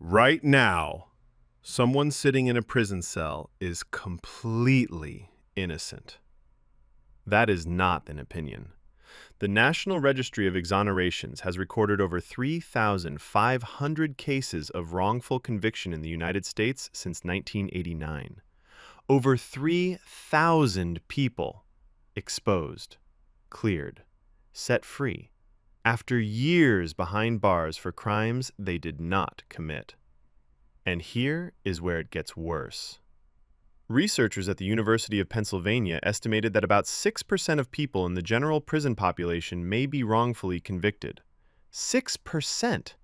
Right now, someone sitting in a prison cell is completely innocent. That is not an opinion. The National Registry of Exonerations has recorded over 3,500 cases of wrongful conviction in the United States since 1989. Over 3,000 people exposed, cleared, set free, after years behind bars for crimes they did not commit. And here is where it gets worse. Researchers at the University of Pennsylvania estimated that about 6% of people in the general prison population may be wrongfully convicted. 6%!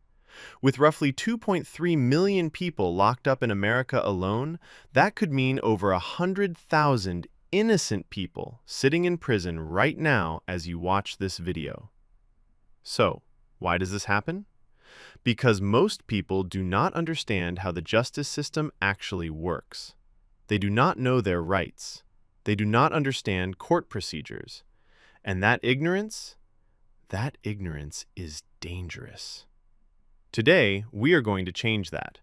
With roughly 2.3 million people locked up in America alone, that could mean over 100,000 innocent people sitting in prison right now as you watch this video. So, why does this happen? Because most people do not understand how the justice system actually works. They do not know their rights. They do not understand court procedures. And that ignorance is dangerous. Today, we are going to change that.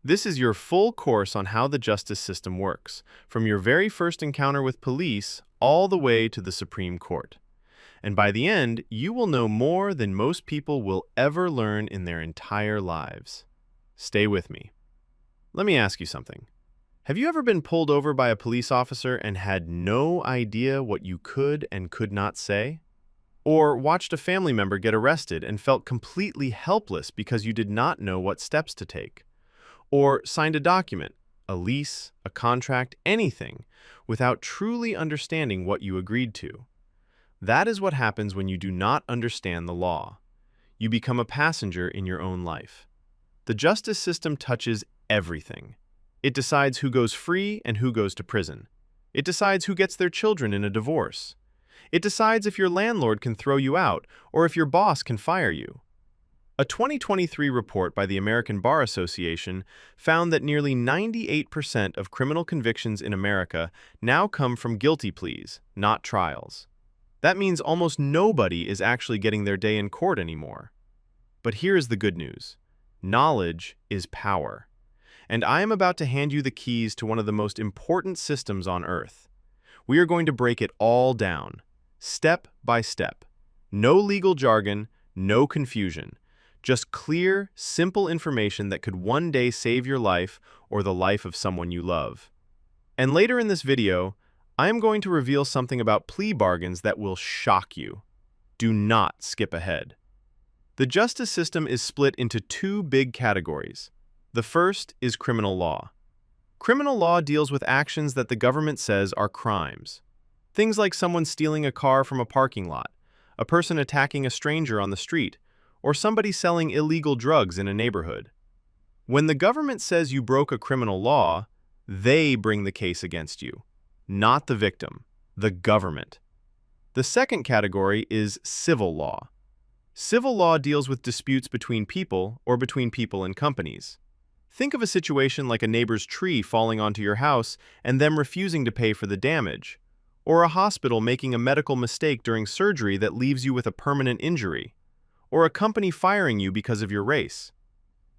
This is your full course on how the justice system works, from your very first encounter with police all the way to the Supreme Court. And by the end, you will know more than most people will ever learn in their entire lives. Stay with me. Let me ask you something. Have you ever been pulled over by a police officer and had no idea what you could and could not say? Or watched a family member get arrested and felt completely helpless because you did not know what steps to take? Or signed a document, a lease, a contract, anything, without truly understanding what you agreed to? That is what happens when you do not understand the law. You become a passenger in your own life. The justice system touches everything. It decides who goes free and who goes to prison. It decides who gets their children in a divorce. It decides if your landlord can throw you out or if your boss can fire you. A 2023 report by the American Bar Association found that nearly 98% of criminal convictions in America now come from guilty pleas, not trials. That means almost nobody is actually getting their day in court anymore. But here is the good news. Knowledge is power. And I am about to hand you the keys to one of the most important systems on earth. We are going to break it all down, step by step. No legal jargon, no confusion. Just clear, simple information that could one day save your life or the life of someone you love. And later in this video, I am going to reveal something about plea bargains that will shock you. Do not skip ahead. The justice system is split into two big categories. The first is criminal law. Criminal law deals with actions that the government says are crimes. Things like someone stealing a car from a parking lot, a person attacking a stranger on the street, or somebody selling illegal drugs in a neighborhood. When the government says you broke a criminal law, they bring the case against you. Not the victim, the government. The second category is civil law. Civil law deals with disputes between people or between people and companies. Think of a situation like a neighbor's tree falling onto your house and them refusing to pay for the damage, or a hospital making a medical mistake during surgery that leaves you with a permanent injury, or a company firing you because of your race.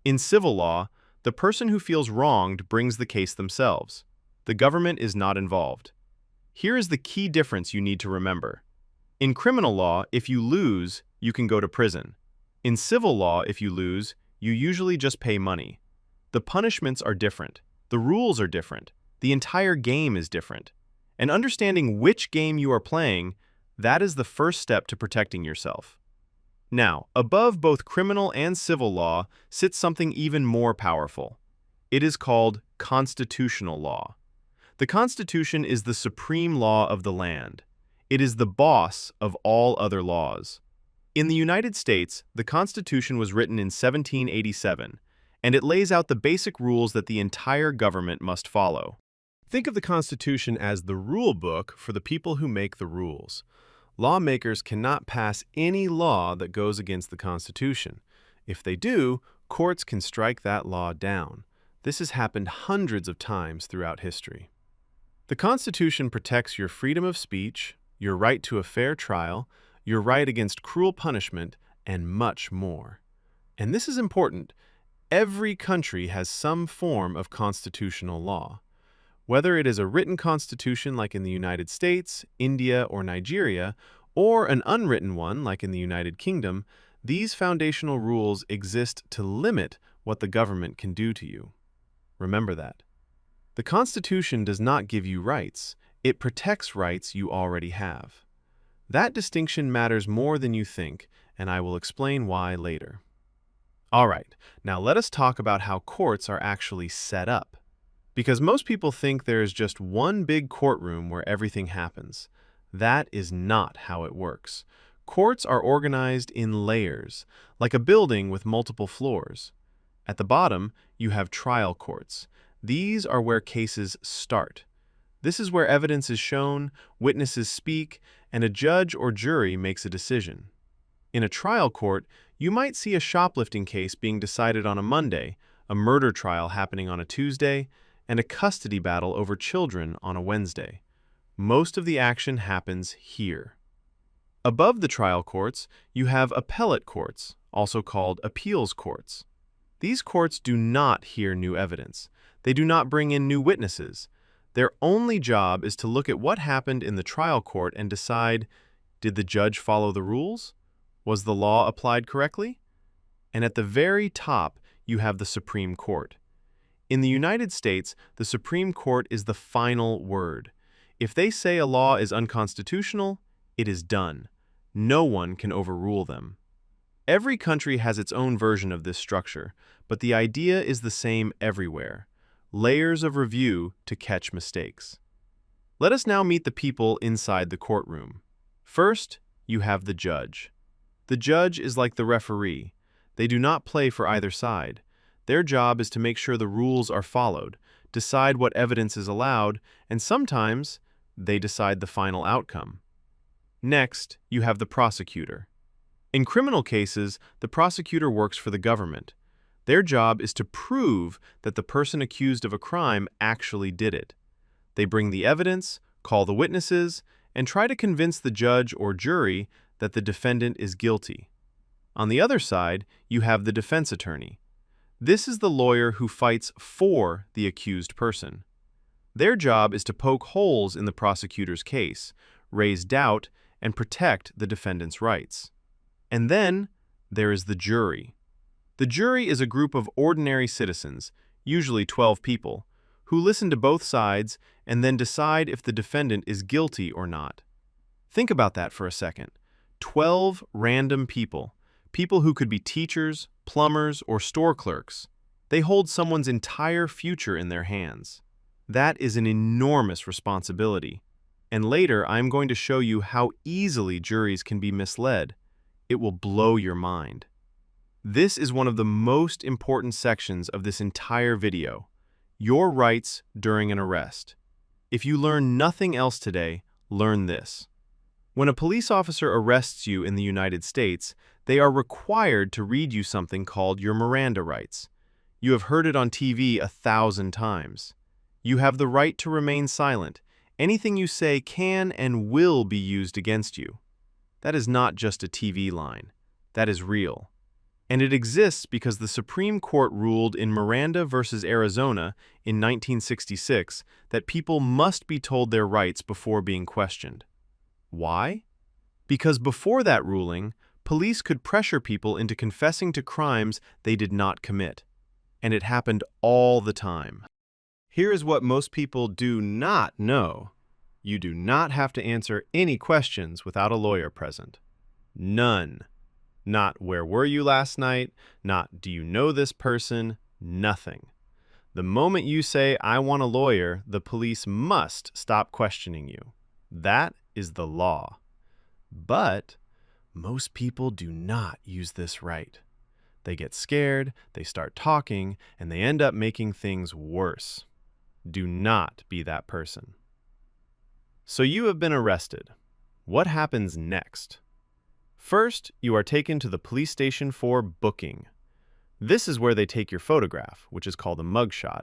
In civil law, the person who feels wronged brings the case themselves. The government is not involved. Here is the key difference you need to remember. In criminal law, if you lose, you can go to prison. In civil law, if you lose, you usually just pay money. The punishments are different. The rules are different. The entire game is different. And understanding which game you are playing, that is the first step to protecting yourself. Now, above both criminal and civil law sits something even more powerful. It is called constitutional law. The Constitution is the supreme law of the land. It is the boss of all other laws. In the United States, the Constitution was written in 1787, and it lays out the basic rules that the entire government must follow. Think of the Constitution as the rule book for the people who make the rules. Lawmakers cannot pass any law that goes against the Constitution. If they do, courts can strike that law down. This has happened hundreds of times throughout history. The Constitution protects your freedom of speech, your right to a fair trial, your right against cruel punishment, and much more. And this is important. Every country has some form of constitutional law. Whether it is a written constitution like in the United States, India, or Nigeria, or an unwritten one like in the United Kingdom, these foundational rules exist to limit what the government can do to you. Remember that. The Constitution does not give you rights, it protects rights you already have. That distinction matters more than you think, and I will explain why later. All right, now let us talk about how courts are actually set up. Because most people think there is just one big courtroom where everything happens. That is not how it works. Courts are organized in layers, like a building with multiple floors. At the bottom, you have trial courts. These are where cases start. This is where evidence is shown, witnesses speak, and a judge or jury makes a decision. In a trial court, you might see a shoplifting case being decided on a Monday, a murder trial happening on a Tuesday, and a custody battle over children on a Wednesday. Most of the action happens here. Above the trial courts, you have appellate courts, also called appeals courts. These courts do not hear new evidence. They do not bring in new witnesses. Their only job is to look at what happened in the trial court and decide, did the judge follow the rules? Was the law applied correctly? And at the very top, you have the Supreme Court. In the United States, the Supreme Court is the final word. If they say a law is unconstitutional, it is done. No one can overrule them. Every country has its own version of this structure, but the idea is the same everywhere. Layers of review to catch mistakes. Let us now meet the people inside the courtroom. First, you have the judge. The judge is like the referee. They do not play for either side. Their job is to make sure the rules are followed, decide what evidence is allowed, and sometimes they decide the final outcome. Next, you have the prosecutor. In criminal cases, the prosecutor works for the government. Their job is to prove that the person accused of a crime actually did it. They bring the evidence, call the witnesses, and try to convince the judge or jury that the defendant is guilty. On the other side, you have the defense attorney. This is the lawyer who fights for the accused person. Their job is to poke holes in the prosecutor's case, raise doubt, and protect the defendant's rights. And then there is the jury. The jury is a group of ordinary citizens, usually 12 people, who listen to both sides and then decide if the defendant is guilty or not. Think about that for a second. 12 random people, people who could be teachers, plumbers, or store clerks. They hold someone's entire future in their hands. That is an enormous responsibility. And later, I'm going to show you how easily juries can be misled. It will blow your mind. This is one of the most important sections of this entire video. Your rights during an arrest. If you learn nothing else today, learn this. When a police officer arrests you in the United States, they are required to read you something called your Miranda rights. You have heard it on TV 1,000 times. You have the right to remain silent. Anything you say can and will be used against you. That is not just a TV line. That is real. And it exists because the Supreme Court ruled in Miranda versus Arizona in 1966 that people must be told their rights before being questioned. Why? Because before that ruling, police could pressure people into confessing to crimes they did not commit. And it happened all the time. Here is what most people do not know. You do not have to answer any questions without a lawyer present. None. Not where were you last night, not do you know this person, nothing. The moment you say, I want a lawyer, the police must stop questioning you. That is the law. But most people do not use this right. They get scared, they start talking, and they end up making things worse. Do not be that person. So you have been arrested. What happens next? First, you are taken to the police station for booking. This is where they take your photograph, which is called a mugshot,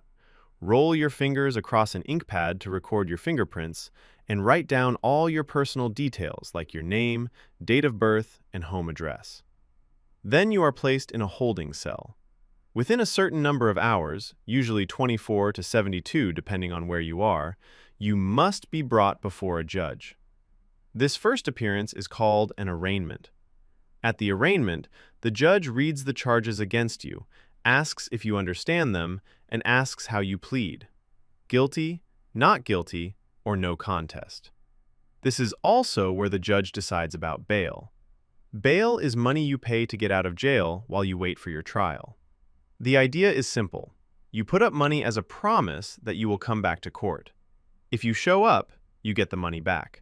roll your fingers across an ink pad to record your fingerprints, and write down all your personal details like your name, date of birth, and home address. Then you are placed in a holding cell. Within a certain number of hours, usually 24 to 72 depending on where you are, you must be brought before a judge. This first appearance is called an arraignment. At the arraignment, the judge reads the charges against you, asks if you understand them, and asks how you plead: guilty, not guilty, or no contest. This is also where the judge decides about bail. Bail is money you pay to get out of jail while you wait for your trial. The idea is simple. You put up money as a promise that you will come back to court. If you show up, you get the money back.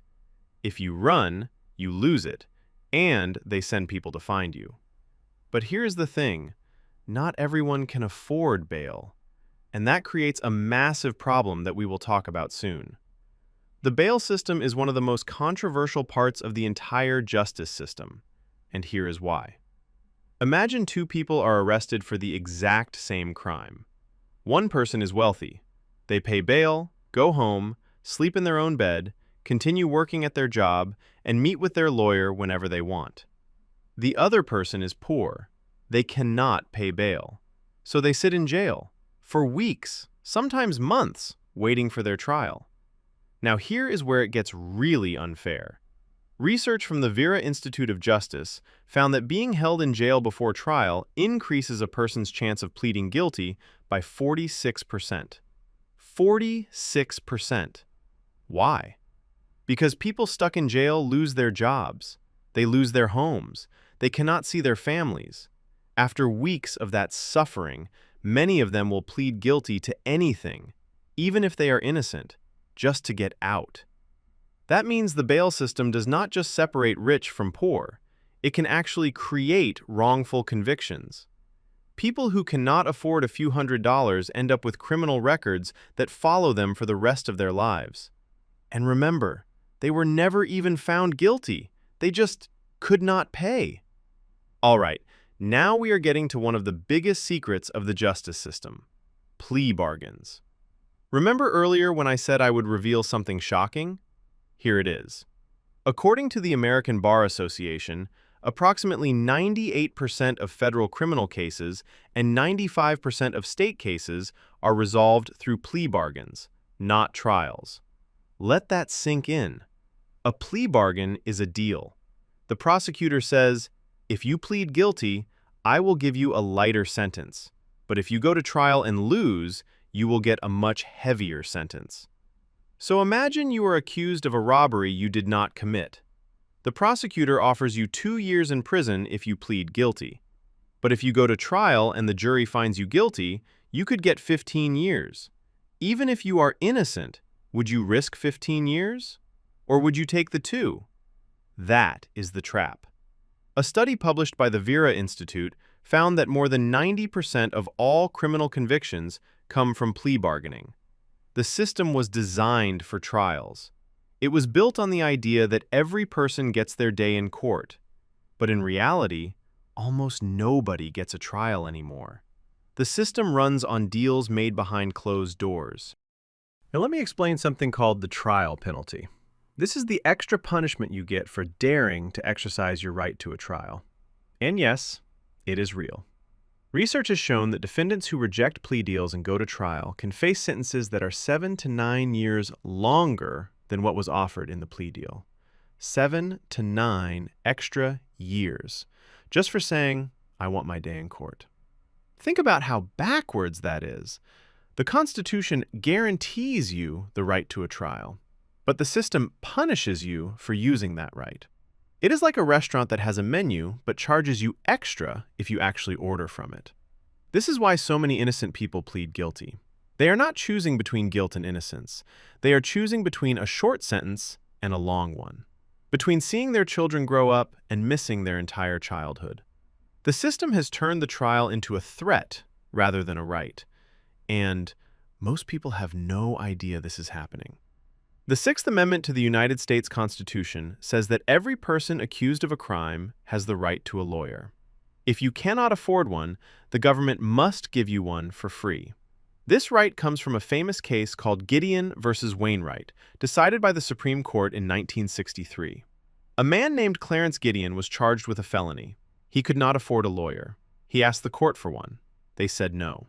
If you run, you lose it, and they send people to find you. But here's the thing. Not everyone can afford bail, and that creates a massive problem that we will talk about soon. The bail system is one of the most controversial parts of the entire justice system, and here is why. Imagine two people are arrested for the exact same crime. One person is wealthy. They pay bail, go home, sleep in their own bed, continue working at their job, and meet with their lawyer whenever they want. The other person is poor. They cannot pay bail. So they sit in jail for weeks, sometimes months, waiting for their trial. Now here is where it gets really unfair. Research from the Vera Institute of Justice found that being held in jail before trial increases a person's chance of pleading guilty by 46%. 46%. Why? Because people stuck in jail lose their jobs. They lose their homes. They cannot see their families. After weeks of that suffering, many of them will plead guilty to anything, even if they are innocent, just to get out. That means the bail system does not just separate rich from poor. It can actually create wrongful convictions. People who cannot afford a few $100s end up with criminal records that follow them for the rest of their lives. And remember, they were never even found guilty. They just could not pay. All right, now we are getting to one of the biggest secrets of the justice system: plea bargains. Remember earlier when I said I would reveal something shocking? Here it is. According to the American Bar Association, approximately 98% of federal criminal cases and 95% of state cases are resolved through plea bargains, not trials. Let that sink in. A plea bargain is a deal. The prosecutor says, if you plead guilty, I will give you a lighter sentence. But if you go to trial and lose, you will get a much heavier sentence. So imagine you are accused of a robbery you did not commit. The prosecutor offers you 2 years in prison if you plead guilty. But if you go to trial and the jury finds you guilty, you could get 15 years. Even if you are innocent, would you risk 15 years? Or would you take the 2? That is the trap. A study published by the Vera Institute found that more than 90% of all criminal convictions come from plea bargaining. The system was designed for trials. It was built on the idea that every person gets their day in court. But in reality, almost nobody gets a trial anymore. The system runs on deals made behind closed doors. Now let me explain something called the trial penalty. This is the extra punishment you get for daring to exercise your right to a trial. And yes, it is real. Research has shown that defendants who reject plea deals and go to trial can face sentences that are 7 to 9 years longer than what was offered in the plea deal. 7 to 9 extra years, just for saying, I want my day in court. Think about how backwards that is. The Constitution guarantees you the right to a trial, but the system punishes you for using that right. It is like a restaurant that has a menu but charges you extra if you actually order from it. This is why so many innocent people plead guilty. They are not choosing between guilt and innocence. They are choosing between a short sentence and a long one, between seeing their children grow up and missing their entire childhood. The system has turned the trial into a threat rather than a right, and most people have no idea this is happening. The Sixth Amendment to the United States Constitution says that every person accused of a crime has the right to a lawyer. If you cannot afford one, the government must give you one for free. This right comes from a famous case called Gideon versus Wainwright, decided by the Supreme Court in 1963. A man named Clarence Gideon was charged with a felony. He could not afford a lawyer. He asked the court for one. They said no.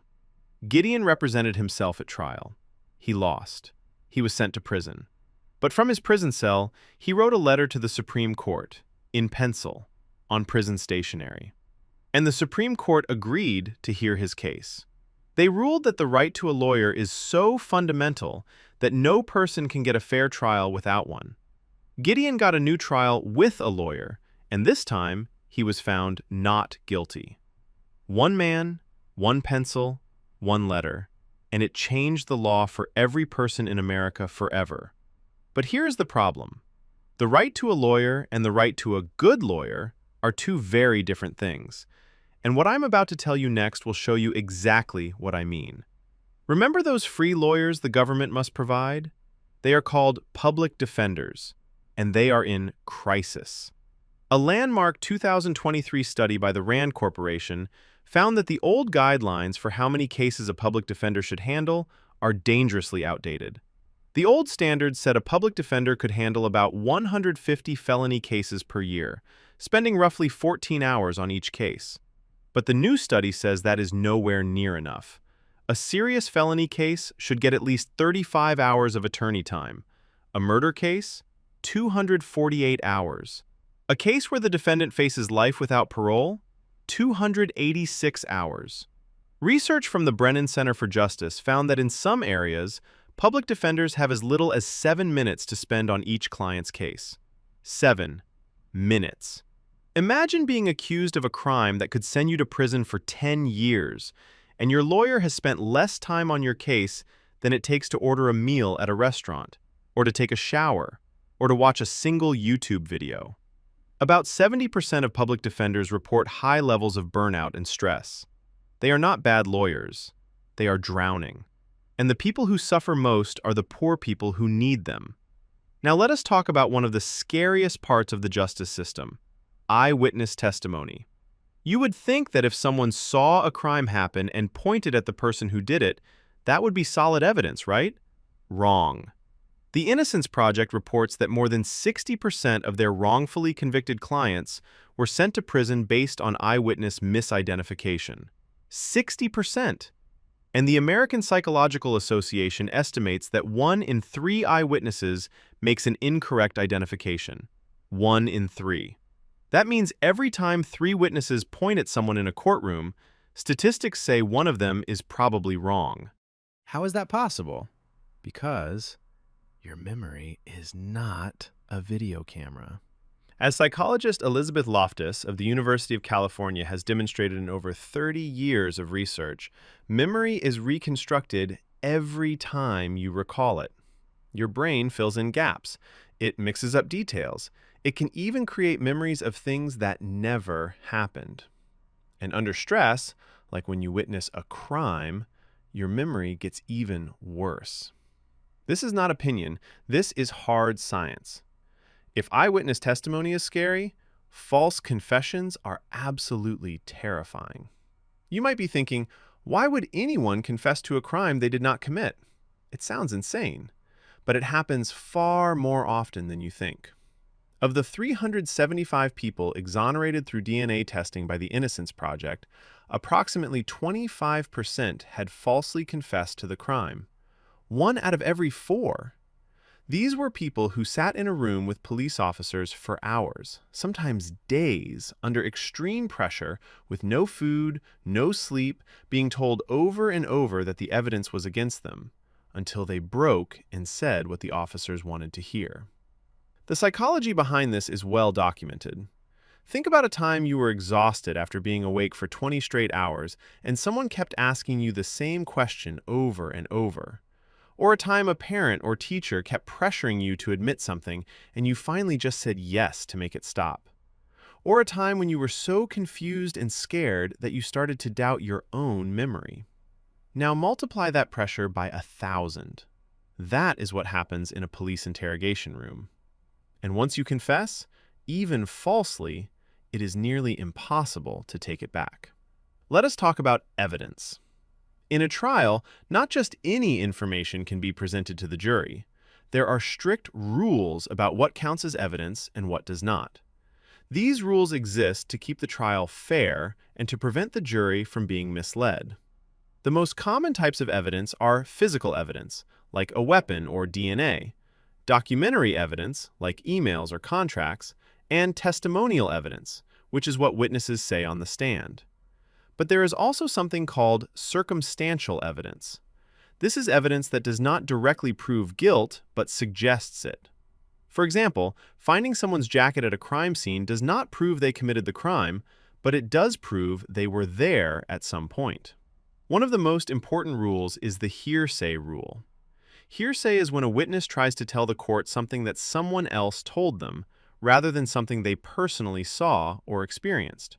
Gideon represented himself at trial. He lost. He was sent to prison. But from his prison cell, he wrote a letter to the Supreme Court, in pencil, on prison stationery. And the Supreme Court agreed to hear his case. They ruled that the right to a lawyer is so fundamental that no person can get a fair trial without one. Gideon got a new trial with a lawyer, and this time he was found not guilty. One man, one pencil, one letter, and it changed the law for every person in America forever. But here's the problem. The right to a lawyer and the right to a good lawyer are two very different things. And what I'm about to tell you next will show you exactly what I mean. Remember those free lawyers the government must provide? They are called public defenders, and they are in crisis. A landmark 2023 study by the RAND Corporation found that the old guidelines for how many cases a public defender should handle are dangerously outdated. The old standards said a public defender could handle about 150 felony cases per year, spending roughly 14 hours on each case. But the new study says that is nowhere near enough. A serious felony case should get at least 35 hours of attorney time. A murder case, 248 hours. A case where the defendant faces life without parole, 286 hours. Research from the Brennan Center for Justice found that in some areas, public defenders have as little as 7 minutes to spend on each client's case. 7 minutes. Imagine being accused of a crime that could send you to prison for 10 years, and your lawyer has spent less time on your case than it takes to order a meal at a restaurant, or to take a shower, or to watch a single YouTube video. About 70% of public defenders report high levels of burnout and stress. They are not bad lawyers. They are drowning. And the people who suffer most are the poor people who need them. Now let us talk about one of the scariest parts of the justice system: eyewitness testimony. You would think that if someone saw a crime happen and pointed at the person who did it, that would be solid evidence, right? Wrong. The Innocence Project reports that more than 60% of their wrongfully convicted clients were sent to prison based on eyewitness misidentification. 60%! And the American Psychological Association estimates that 1 in 3 eyewitnesses makes an incorrect identification. 1 in 3. That means every time 3 witnesses point at someone in a courtroom, statistics say one of them is probably wrong. How is that possible? Because your memory is not a video camera. As psychologist Elizabeth Loftus of the University of California has demonstrated in over 30 years of research, memory is reconstructed every time you recall it. Your brain fills in gaps. It mixes up details. It can even create memories of things that never happened. And under stress, like when you witness a crime, your memory gets even worse. This is not opinion. This is hard science. If eyewitness testimony is scary, false confessions are absolutely terrifying. You might be thinking, why would anyone confess to a crime they did not commit? It sounds insane, but it happens far more often than you think. Of the 375 people exonerated through DNA testing by the Innocence Project, approximately 25% had falsely confessed to the crime. 1 out of every 4. These were people who sat in a room with police officers for hours, sometimes days, under extreme pressure, with no food, no sleep, being told over and over that the evidence was against them, until they broke and said what the officers wanted to hear. The psychology behind this is well documented. Think about a time you were exhausted after being awake for 20 straight hours, and someone kept asking you the same question over and over. Or a time a parent or teacher kept pressuring you to admit something and you finally just said yes to make it stop. Or a time when you were so confused and scared that you started to doubt your own memory. Now multiply that pressure by 1,000. That is what happens in a police interrogation room. And once you confess, even falsely, it is nearly impossible to take it back. Let us talk about evidence. In a trial, not just any information can be presented to the jury. There are strict rules about what counts as evidence and what does not. These rules exist to keep the trial fair and to prevent the jury from being misled. The most common types of evidence are physical evidence, like a weapon or DNA, documentary evidence, like emails or contracts, and testimonial evidence, which is what witnesses say on the stand. But there is also something called circumstantial evidence. This is evidence that does not directly prove guilt, but suggests it. For example, finding someone's jacket at a crime scene does not prove they committed the crime, but it does prove they were there at some point. One of the most important rules is the hearsay rule. Hearsay is when a witness tries to tell the court something that someone else told them, rather than something they personally saw or experienced.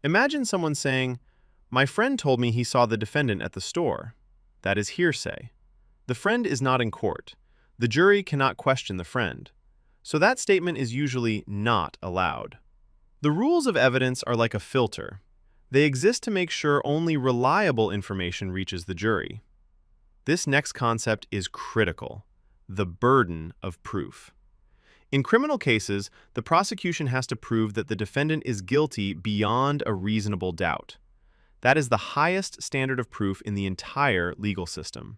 Imagine someone saying, "My friend told me he saw the defendant at the store." That is hearsay. The friend is not in court. The jury cannot question the friend. So that statement is usually not allowed. The rules of evidence are like a filter. They exist to make sure only reliable information reaches the jury. This next concept is critical: the burden of proof. In criminal cases, the prosecution has to prove that the defendant is guilty beyond a reasonable doubt. That is the highest standard of proof in the entire legal system.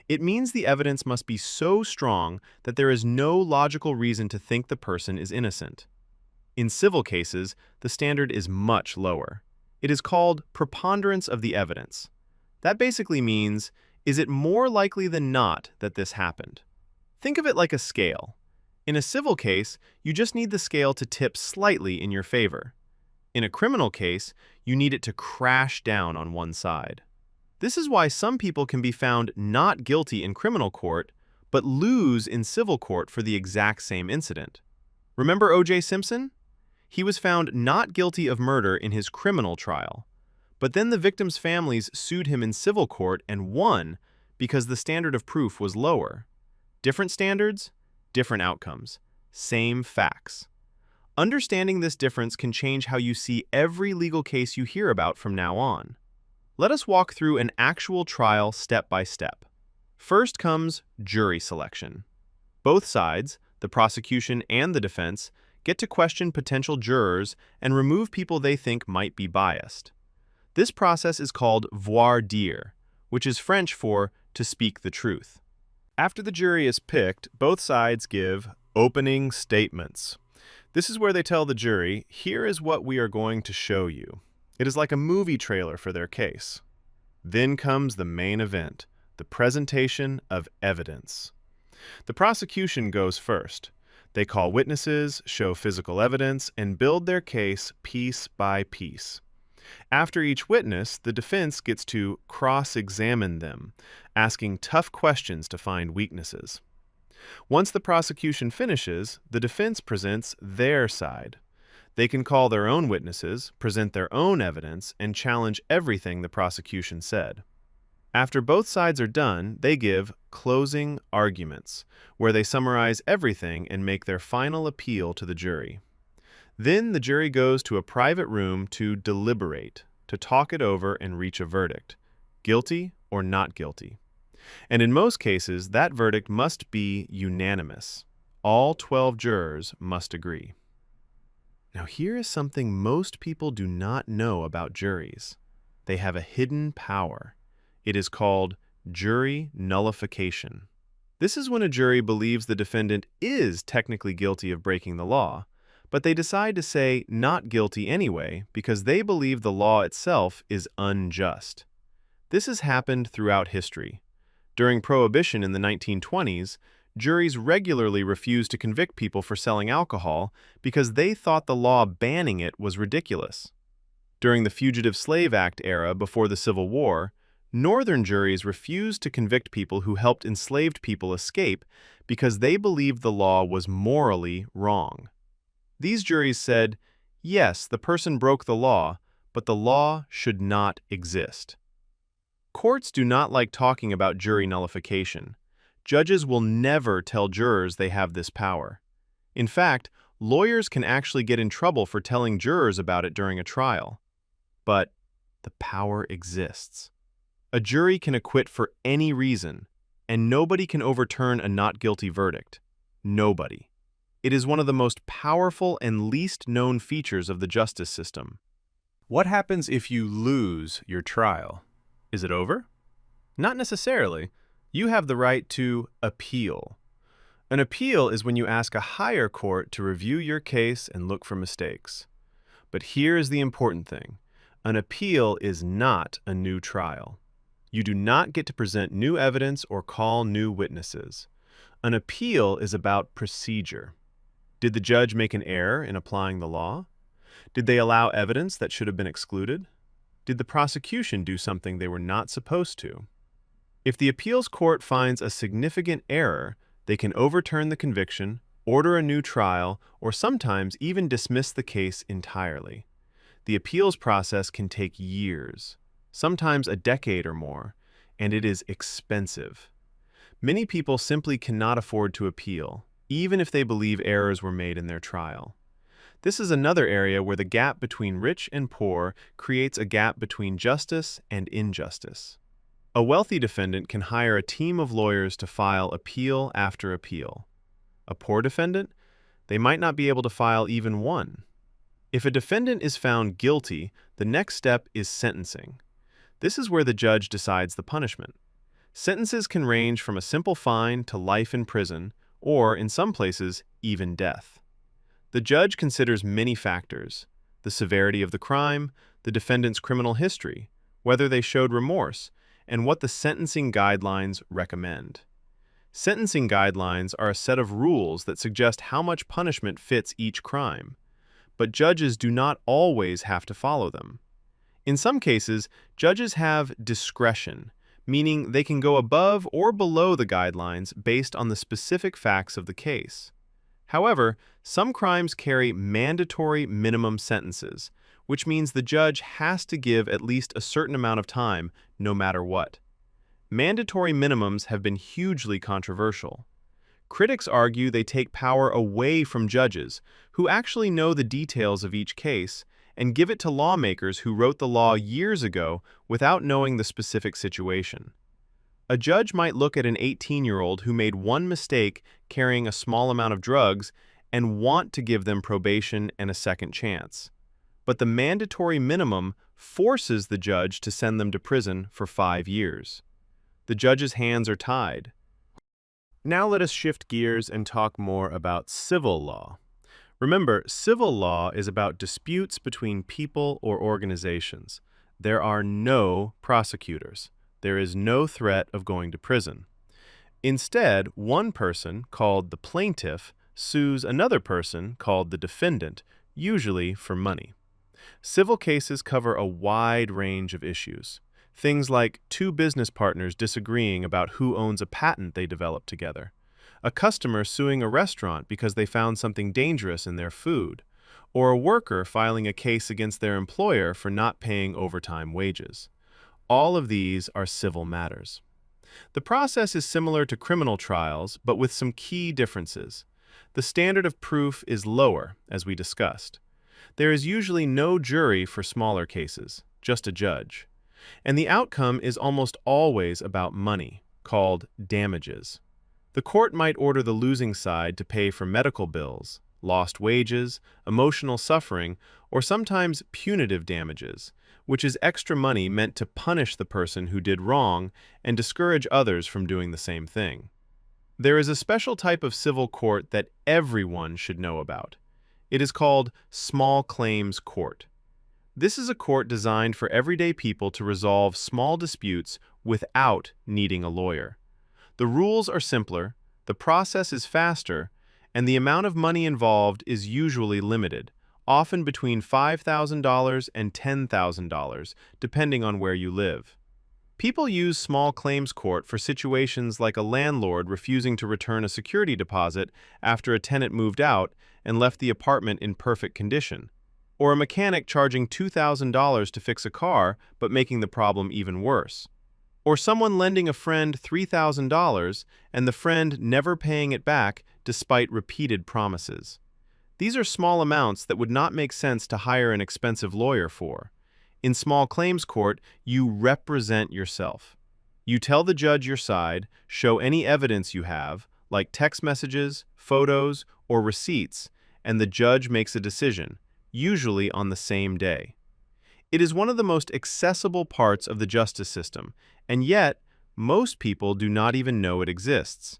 It means the evidence must be so strong that there is no logical reason to think the person is innocent. In civil cases, the standard is much lower. It is called preponderance of the evidence. That basically means, is it more likely than not that this happened? Think of it like a scale. In a civil case, you just need the scale to tip slightly in your favor. In a criminal case, you need it to crash down on one side. This is why some people can be found not guilty in criminal court, but lose in civil court for the exact same incident. Remember O.J. Simpson? He was found not guilty of murder in his criminal trial, but then the victims' families sued him in civil court and won because the standard of proof was lower. Different standards, different outcomes, same facts. Understanding this difference can change how you see every legal case you hear about from now on. Let us walk through an actual trial step by step. First comes jury selection. Both sides, the prosecution and the defense, get to question potential jurors and remove people they think might be biased. This process is called voir dire, which is French for to speak the truth. After the jury is picked, both sides give opening statements. This is where they tell the jury, here is what we are going to show you. It is like a movie trailer for their case. Then comes the main event, the presentation of evidence. The prosecution goes first. They call witnesses, show physical evidence, and build their case piece by piece. After each witness, the defense gets to cross-examine them, asking tough questions to find weaknesses. Once the prosecution finishes, the defense presents their side. They can call their own witnesses, present their own evidence, and challenge everything the prosecution said. After both sides are done, they give closing arguments, where they summarize everything and make their final appeal to the jury. Then the jury goes to a private room to deliberate, to talk it over and reach a verdict, guilty or not guilty. And in most cases, that verdict must be unanimous. All 12 jurors must agree. Now here is something most people do not know about juries. They have a hidden power. It is called jury nullification. This is when a jury believes the defendant is technically guilty of breaking the law, but they decide to say not guilty anyway because they believe the law itself is unjust. This has happened throughout history. During Prohibition in the 1920s, juries regularly refused to convict people for selling alcohol because they thought the law banning it was ridiculous. During the Fugitive Slave Act era before the Civil War, Northern juries refused to convict people who helped enslaved people escape because they believed the law was morally wrong. These juries said, yes, the person broke the law, but the law should not exist. Courts do not like talking about jury nullification. Judges will never tell jurors they have this power. In fact, lawyers can actually get in trouble for telling jurors about it during a trial. But the power exists. A jury can acquit for any reason, and nobody can overturn a not guilty verdict. Nobody. It is one of the most powerful and least known features of the justice system. What happens if you lose your trial? Is it over? Not necessarily. You have the right to appeal. An appeal is when you ask a higher court to review your case and look for mistakes. But here is the important thing. An appeal is not a new trial. You do not get to present new evidence or call new witnesses. An appeal is about procedure. Did the judge make an error in applying the law? Did they allow evidence that should have been excluded? Did the prosecution do something they were not supposed to? If the appeals court finds a significant error, they can overturn the conviction, order a new trial, or sometimes even dismiss the case entirely. The appeals process can take years, sometimes a decade or more, and it is expensive. Many people simply cannot afford to appeal, even if they believe errors were made in their trial. This is another area where the gap between rich and poor creates a gap between justice and injustice. A wealthy defendant can hire a team of lawyers to file appeal after appeal. A poor defendant? They might not be able to file even one. If a defendant is found guilty, the next step is sentencing. This is where the judge decides the punishment. Sentences can range from a simple fine to life in prison, or, in some places, even death. The judge considers many factors: the severity of the crime, the defendant's criminal history, whether they showed remorse, and what the sentencing guidelines recommend. Sentencing guidelines are a set of rules that suggest how much punishment fits each crime, but judges do not always have to follow them. In some cases, judges have discretion, meaning they can go above or below the guidelines based on the specific facts of the case. However, some crimes carry mandatory minimum sentences, which means the judge has to give at least a certain amount of time, no matter what. Mandatory minimums have been hugely controversial. Critics argue they take power away from judges, who actually know the details of each case, and give it to lawmakers who wrote the law years ago without knowing the specific situation. A judge might look at an 18-year-old who made one mistake carrying a small amount of drugs and want to give them probation and a second chance. But the mandatory minimum forces the judge to send them to prison for 5 years. The judge's hands are tied. Now let us shift gears and talk more about civil law. Remember, civil law is about disputes between people or organizations. There are no prosecutors. There is no threat of going to prison. Instead, one person, called the plaintiff, sues another person, called the defendant, usually for money. Civil cases cover a wide range of issues. Things like two business partners disagreeing about who owns a patent they developed together, a customer suing a restaurant because they found something dangerous in their food, or a worker filing a case against their employer for not paying overtime wages. All of these are civil matters. The process is similar to criminal trials, but with some key differences. The standard of proof is lower, as we discussed. There is usually no jury for smaller cases, just a judge. And the outcome is almost always about money, called damages. The court might order the losing side to pay for medical bills, lost wages, emotional suffering, or sometimes punitive damages, which is extra money meant to punish the person who did wrong and discourage others from doing the same thing. There is a special type of civil court that everyone should know about. It is called small claims court. This is a court designed for everyday people to resolve small disputes without needing a lawyer. The rules are simpler, the process is faster, and the amount of money involved is usually limited, often between $5,000 and $10,000, depending on where you live. People use small claims court for situations like a landlord refusing to return a security deposit after a tenant moved out and left the apartment in perfect condition, or a mechanic charging $2,000 to fix a car but making the problem even worse, or someone lending a friend $3,000 and the friend never paying it back despite repeated promises. These are small amounts that would not make sense to hire an expensive lawyer for. In small claims court, you represent yourself. You tell the judge your side, show any evidence you have, like text messages, photos, or receipts, and the judge makes a decision, usually on the same day. It is one of the most accessible parts of the justice system, and yet most people do not even know it exists.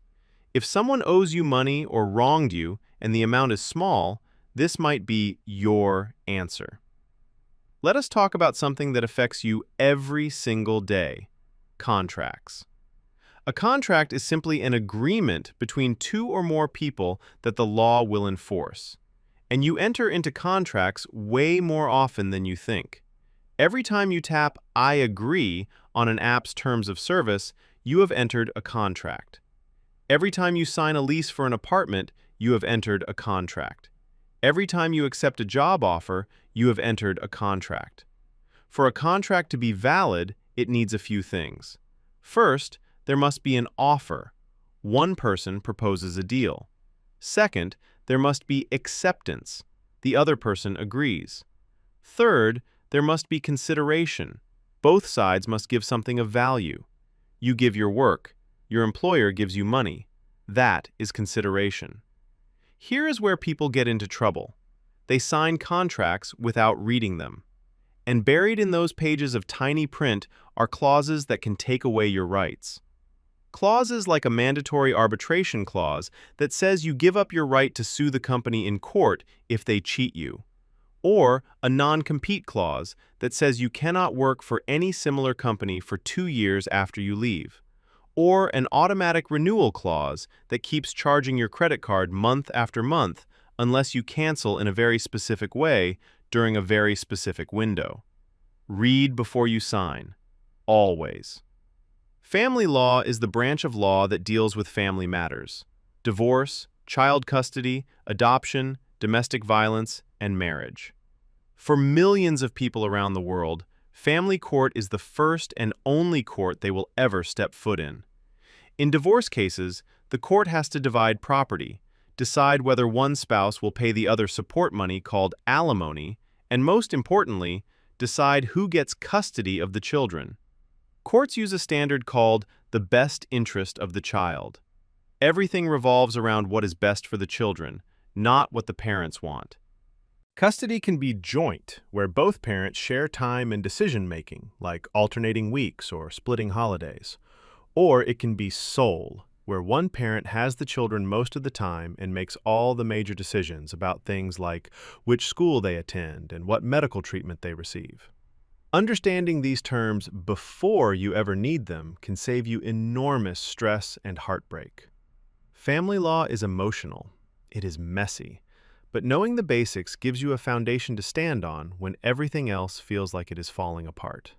If someone owes you money or wronged you and the amount is small, this might be your answer. Let us talk about something that affects you every single day: contracts. A contract is simply an agreement between two or more people that the law will enforce. And you enter into contracts way more often than you think. Every time you tap "I agree" on an app's terms of service, you have entered a contract. Every time you sign a lease for an apartment, you have entered a contract. Every time you accept a job offer, you have entered a contract. For a contract to be valid, it needs a few things. First, there must be an offer. One person proposes a deal. Second, there must be acceptance. The other person agrees. Third, there must be consideration. Both sides must give something of value. You give your work. Your employer gives you money. That is consideration. Here is where people get into trouble. They sign contracts without reading them. And buried in those pages of tiny print are clauses that can take away your rights. Clauses like a mandatory arbitration clause that says you give up your right to sue the company in court if they cheat you. Or a non-compete clause that says you cannot work for any similar company for 2 years after you leave. Or an automatic renewal clause that keeps charging your credit card month after month unless you cancel in a very specific way during a very specific window. Read before you sign. Always. Family law is the branch of law that deals with family matters: divorce, child custody, adoption, domestic violence, and marriage. For millions of people around the world, family court is the first and only court they will ever step foot in. In divorce cases, the court has to divide property, decide whether one spouse will pay the other support money called alimony, and most importantly, decide who gets custody of the children. Courts use a standard called the best interest of the child. Everything revolves around what is best for the children, not what the parents want. Custody can be joint, where both parents share time and decision-making, like alternating weeks or splitting holidays. Or it can be sole, where one parent has the children most of the time and makes all the major decisions about things like which school they attend and what medical treatment they receive. Understanding these terms before you ever need them can save you enormous stress and heartbreak. Family law is emotional. It is messy. But knowing the basics gives you a foundation to stand on when everything else feels like it is falling apart.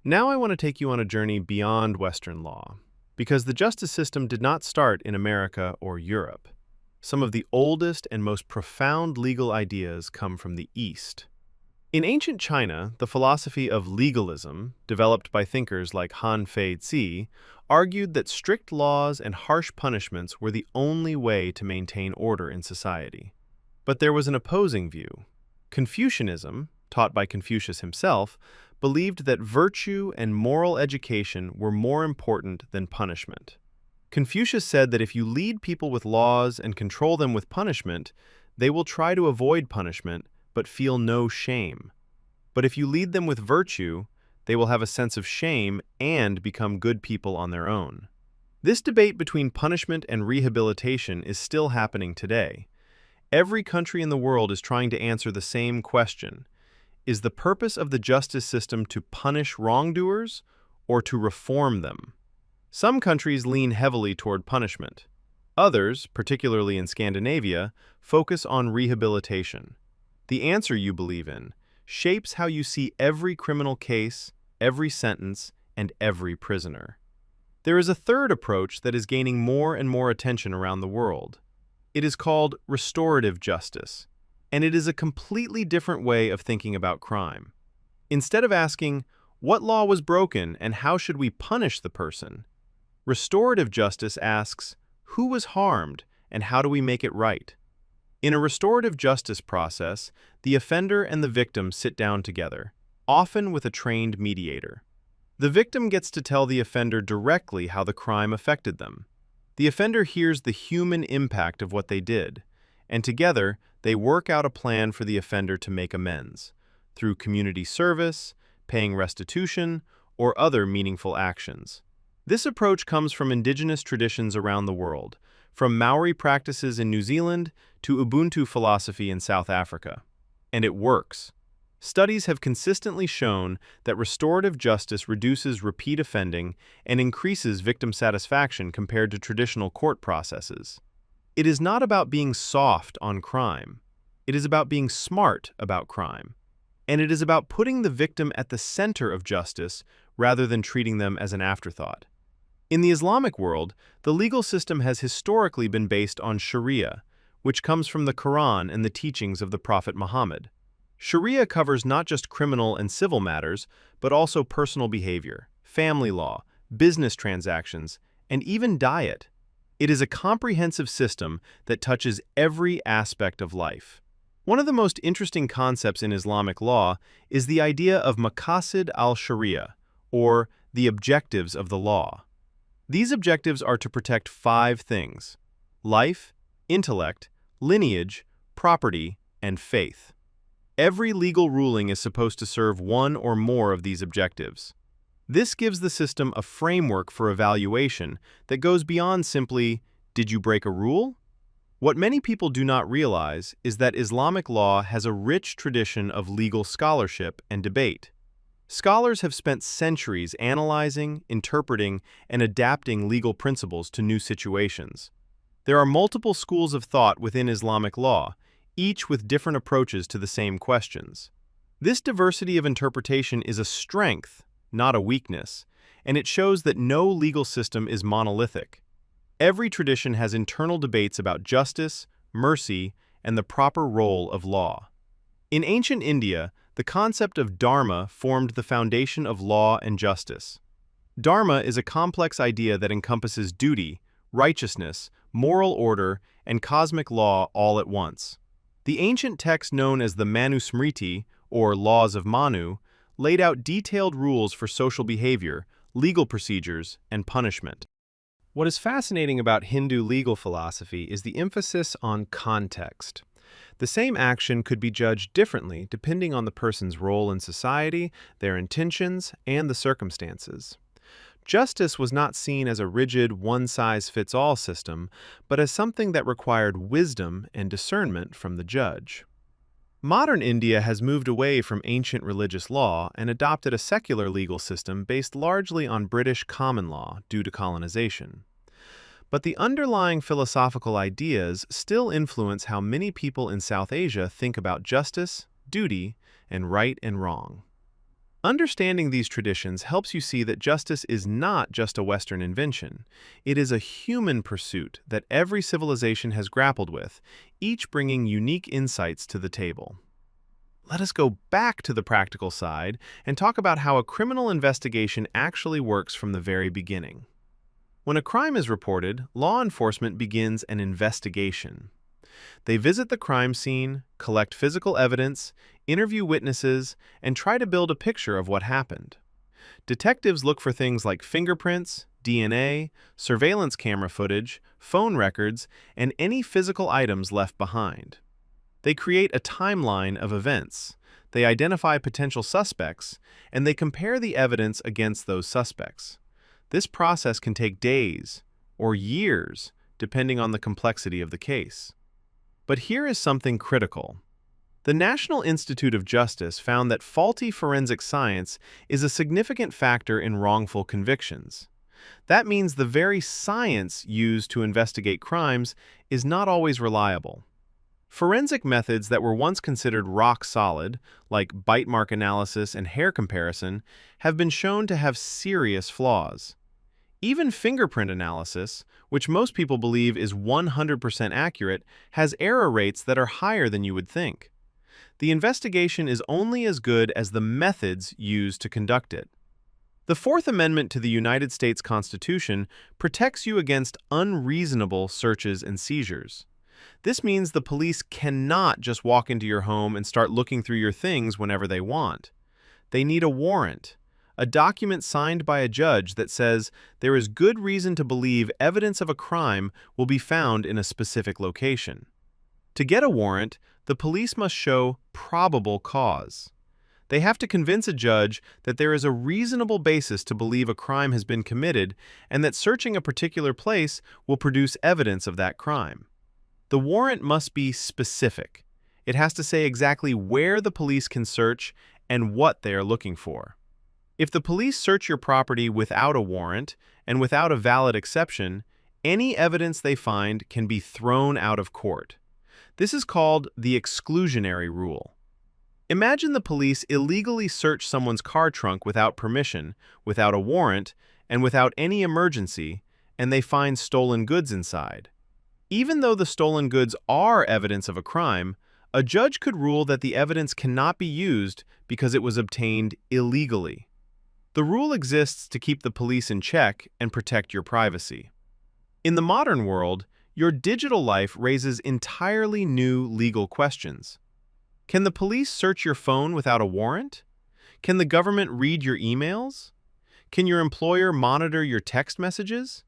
Now I want to take you on a journey beyond Western law, because the justice system did not start in America or Europe. Some of the oldest and most profound legal ideas come from the East. In ancient China, the philosophy of legalism, developed by thinkers like Han Fei-Tse, argued that strict laws and harsh punishments were the only way to maintain order in society. But there was an opposing view. Confucianism, taught by Confucius himself, believed that virtue and moral education were more important than punishment. Confucius said that if you lead people with laws and control them with punishment, they will try to avoid punishment but feel no shame. But if you lead them with virtue, they will have a sense of shame and become good people on their own. This debate between punishment and rehabilitation is still happening today. Every country in the world is trying to answer the same question: is the purpose of the justice system to punish wrongdoers or to reform them? Some countries lean heavily toward punishment. Others, particularly in Scandinavia, focus on rehabilitation. The answer you believe in shapes how you see every criminal case, every sentence, and every prisoner. There is a third approach that is gaining more and more attention around the world. It is called restorative justice, and it is a completely different way of thinking about crime. Instead of asking, what law was broken and how should we punish the person, restorative justice asks, who was harmed and how do we make it right? In a restorative justice process, the offender and the victim sit down together, often with a trained mediator. The victim gets to tell the offender directly how the crime affected them. The offender hears the human impact of what they did, and together they work out a plan for the offender to make amends through community service, paying restitution, or other meaningful actions. This approach comes from indigenous traditions around the world, from Maori practices in New Zealand to Ubuntu philosophy in South Africa. And it works. Studies have consistently shown that restorative justice reduces repeat offending and increases victim satisfaction compared to traditional court processes. It is not about being soft on crime. It is about being smart about crime. And it is about putting the victim at the center of justice rather than treating them as an afterthought. In the Islamic world, the legal system has historically been based on Sharia, which comes from the Quran and the teachings of the Prophet Muhammad. Sharia covers not just criminal and civil matters, but also personal behavior, family law, business transactions, and even diet. It is a comprehensive system that touches every aspect of life. One of the most interesting concepts in Islamic law is the idea of maqasid al-Sharia, or the objectives of the law. These objectives are to protect 5 things: life, intellect, lineage, property, and faith. Every legal ruling is supposed to serve one or more of these objectives. This gives the system a framework for evaluation that goes beyond simply, did you break a rule? What many people do not realize is that Islamic law has a rich tradition of legal scholarship and debate. Scholars have spent centuries analyzing, interpreting, and adapting legal principles to new situations. There are multiple schools of thought within Islamic law, each with different approaches to the same questions. This diversity of interpretation is a strength, not a weakness, and it shows that no legal system is monolithic. Every tradition has internal debates about justice, mercy, and the proper role of law. In ancient India, the concept of dharma formed the foundation of law and justice. Dharma is a complex idea that encompasses duty, righteousness, moral order, and cosmic law all at once. The ancient text known as the Manusmriti, or Laws of Manu, laid out detailed rules for social behavior, legal procedures, and punishment. What is fascinating about Hindu legal philosophy is the emphasis on context. The same action could be judged differently depending on the person's role in society, their intentions, and the circumstances. Justice was not seen as a rigid, one-size-fits-all system, but as something that required wisdom and discernment from the judge. Modern India has moved away from ancient religious law and adopted a secular legal system based largely on British common law due to colonization. But the underlying philosophical ideas still influence how many people in South Asia think about justice, duty, and right and wrong. Understanding these traditions helps you see that justice is not just a Western invention. It is a human pursuit that every civilization has grappled with, each bringing unique insights to the table. Let us go back to the practical side and talk about how a criminal investigation actually works from the very beginning. When a crime is reported, law enforcement begins an investigation. They visit the crime scene, collect physical evidence, interview witnesses, and try to build a picture of what happened. Detectives look for things like fingerprints, DNA, surveillance camera footage, phone records, and any physical items left behind. They create a timeline of events, they identify potential suspects, and they compare the evidence against those suspects. This process can take days or years, depending on the complexity of the case. But here is something critical. The National Institute of Justice found that faulty forensic science is a significant factor in wrongful convictions. That means the very science used to investigate crimes is not always reliable. Forensic methods that were once considered rock solid, like bite mark analysis and hair comparison, have been shown to have serious flaws. Even fingerprint analysis, which most people believe is 100% accurate, has error rates that are higher than you would think. The investigation is only as good as the methods used to conduct it. The Fourth Amendment to the United States Constitution protects you against unreasonable searches and seizures. This means the police cannot just walk into your home and start looking through your things whenever they want. They need a warrant, a document signed by a judge that says there is good reason to believe evidence of a crime will be found in a specific location. To get a warrant, the police must show probable cause. They have to convince a judge that there is a reasonable basis to believe a crime has been committed and that searching a particular place will produce evidence of that crime. The warrant must be specific. It has to say exactly where the police can search and what they are looking for. If the police search your property without a warrant and without a valid exception, any evidence they find can be thrown out of court. This is called the exclusionary rule. Imagine the police illegally search someone's car trunk without permission, without a warrant, and without any emergency, and they find stolen goods inside. Even though the stolen goods are evidence of a crime, a judge could rule that the evidence cannot be used because it was obtained illegally. The rule exists to keep the police in check and protect your privacy. In the modern world, your digital life raises entirely new legal questions. Can the police search your phone without a warrant? Can the government read your emails? Can your employer monitor your text messages?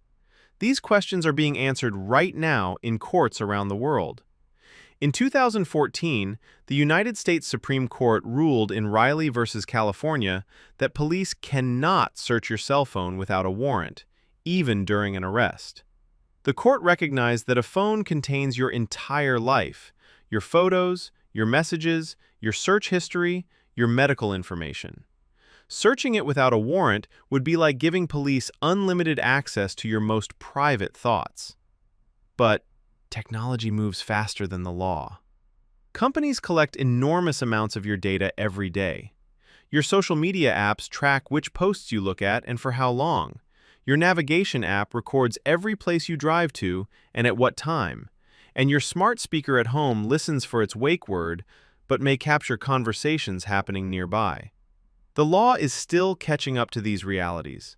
These questions are being answered right now in courts around the world. In 2014, the United States Supreme Court ruled in Riley v. California that police cannot search your cell phone without a warrant, even during an arrest. The court recognized that a phone contains your entire life, your photos, your messages, your search history, your medical information. Searching it without a warrant would be like giving police unlimited access to your most private thoughts. But technology moves faster than the law. Companies collect enormous amounts of your data every day. Your social media apps track which posts you look at and for how long. Your navigation app records every place you drive to and at what time. And your smart speaker at home listens for its wake word, but may capture conversations happening nearby. The law is still catching up to these realities.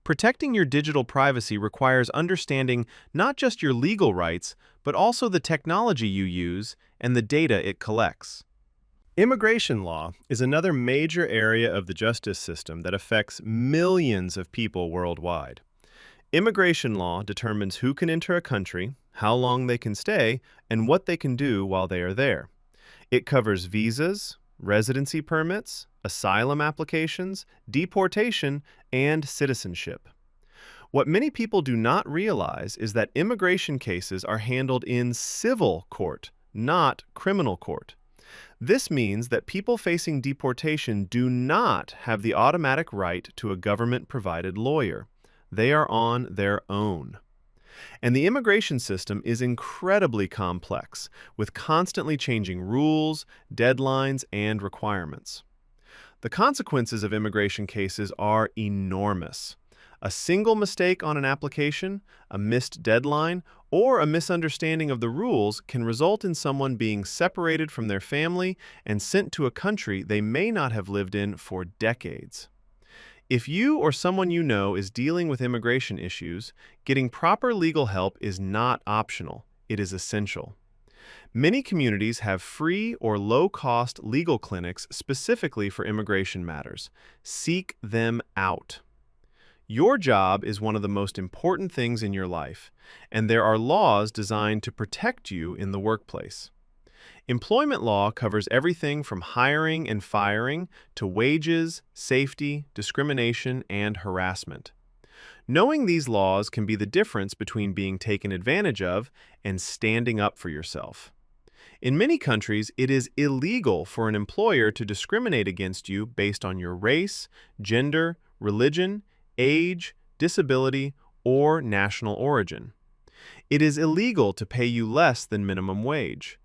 Protecting your digital privacy requires understanding not just your legal rights, but also the technology you use and the data it collects. Immigration law is another major area of the justice system that affects millions of people worldwide. Immigration law determines who can enter a country, how long they can stay, and what they can do while they are there. It covers visas, residency permits, asylum applications, deportation, and citizenship. What many people do not realize is that immigration cases are handled in civil court, not criminal court. This means that people facing deportation do not have the automatic right to a government-provided lawyer. They are on their own. And the immigration system is incredibly complex, with constantly changing rules, deadlines, and requirements. The consequences of immigration cases are enormous. A single mistake on an application, a missed deadline, or a misunderstanding of the rules can result in someone being separated from their family and sent to a country they may not have lived in for decades. If you or someone you know is dealing with immigration issues, getting proper legal help is not optional. It is essential. Many communities have free or low-cost legal clinics specifically for immigration matters. Seek them out. Your job is one of the most important things in your life, and there are laws designed to protect you in the workplace. Employment law covers everything from hiring and firing to wages, safety, discrimination, and harassment. Knowing these laws can be the difference between being taken advantage of and standing up for yourself. In many countries, it is illegal for an employer to discriminate against you based on your race, gender, religion, age, disability, or national origin. It is illegal to pay you less than minimum wage.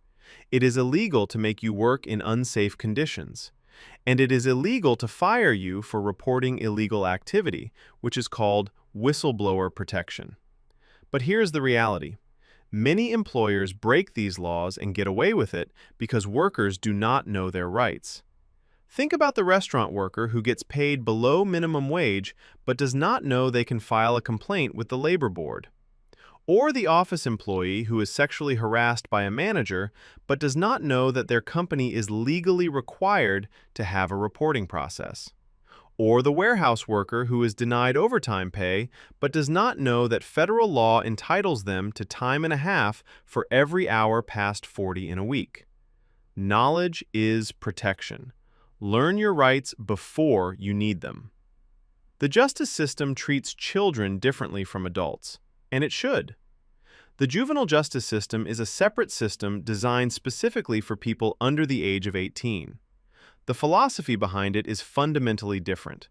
It is illegal to make you work in unsafe conditions. And it is illegal to fire you for reporting illegal activity, which is called whistleblower protection. But here's the reality. Many employers break these laws and get away with it because workers do not know their rights. Think about the restaurant worker who gets paid below minimum wage but does not know they can file a complaint with the labor board. Or the office employee who is sexually harassed by a manager but does not know that their company is legally required to have a reporting process. Or the warehouse worker who is denied overtime pay but does not know that federal law entitles them to time and a half for every hour past 40 in a week. Knowledge is protection. Learn your rights before you need them. The justice system treats children differently from adults, and it should. The juvenile justice system is a separate system designed specifically for people under the age of 18. The philosophy behind it is fundamentally different.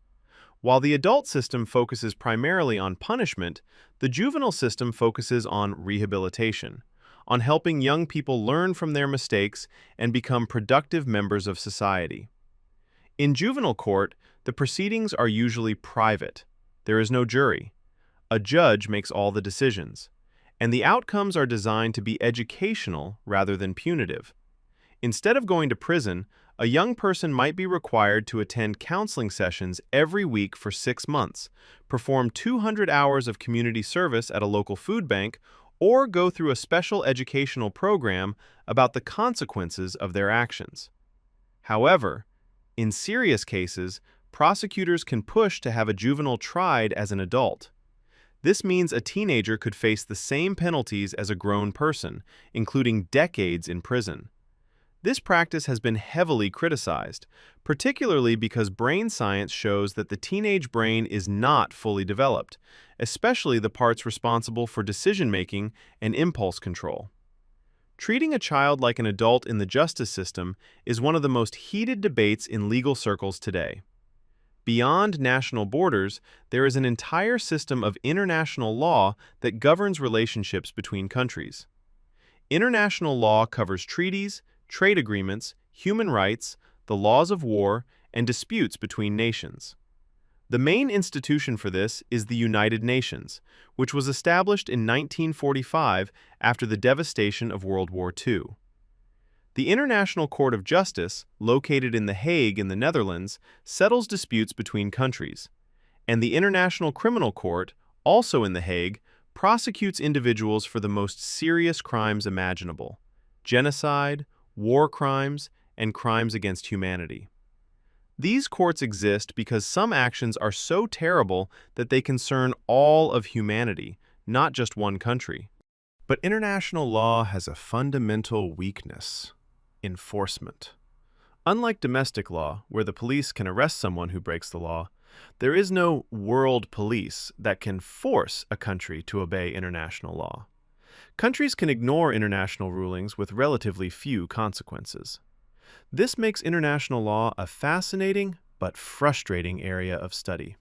While the adult system focuses primarily on punishment, the juvenile system focuses on rehabilitation, on helping young people learn from their mistakes and become productive members of society. In juvenile court, the proceedings are usually private. There is no jury. A judge makes all the decisions, and the outcomes are designed to be educational rather than punitive. Instead of going to prison, a young person might be required to attend counseling sessions every week for 6 months, perform 200 hours of community service at a local food bank, or go through a special educational program about the consequences of their actions. However, in serious cases, prosecutors can push to have a juvenile tried as an adult. This means a teenager could face the same penalties as a grown person, including decades in prison. This practice has been heavily criticized, particularly because brain science shows that the teenage brain is not fully developed, especially the parts responsible for decision-making and impulse control. Treating a child like an adult in the justice system is one of the most heated debates in legal circles today. Beyond national borders, there is an entire system of international law that governs relationships between countries. International law covers treaties, trade agreements, human rights, the laws of war, and disputes between nations. The main institution for this is the United Nations, which was established in 1945 after the devastation of World War II. The International Court of Justice, located in The Hague in the Netherlands, settles disputes between countries, and the International Criminal Court, also in The Hague, prosecutes individuals for the most serious crimes imaginable: genocide, war crimes, and crimes against humanity. These courts exist because some actions are so terrible that they concern all of humanity, not just one country. But international law has a fundamental weakness: enforcement. Unlike domestic law, where the police can arrest someone who breaks the law, there is no world police that can force a country to obey international law. Countries can ignore international rulings with relatively few consequences. This makes international law a fascinating but frustrating area of study.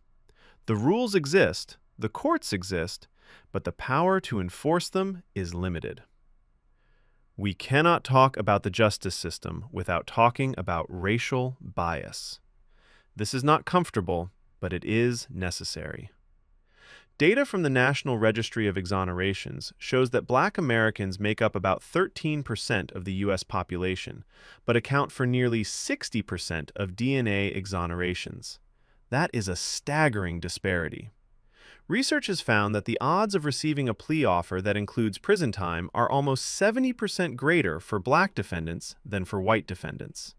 The rules exist, the courts exist, but the power to enforce them is limited. We cannot talk about the justice system without talking about racial bias. This is not comfortable, but it is necessary. Data from the National Registry of Exonerations shows that Black Americans make up about 13% of the U.S. population, but account for nearly 60% of DNA exonerations. That is a staggering disparity. Research has found that the odds of receiving a plea offer that includes prison time are almost 70% greater for Black defendants than for white defendants.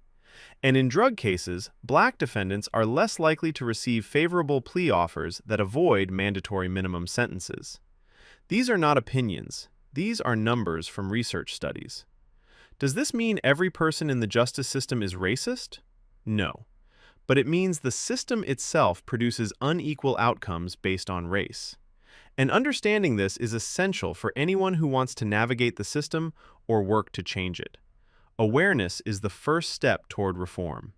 And in drug cases, Black defendants are less likely to receive favorable plea offers that avoid mandatory minimum sentences. These are not opinions. These are numbers from research studies. Does this mean every person in the justice system is racist? No. But it means the system itself produces unequal outcomes based on race. And understanding this is essential for anyone who wants to navigate the system or work to change it. Awareness is the first step toward reform.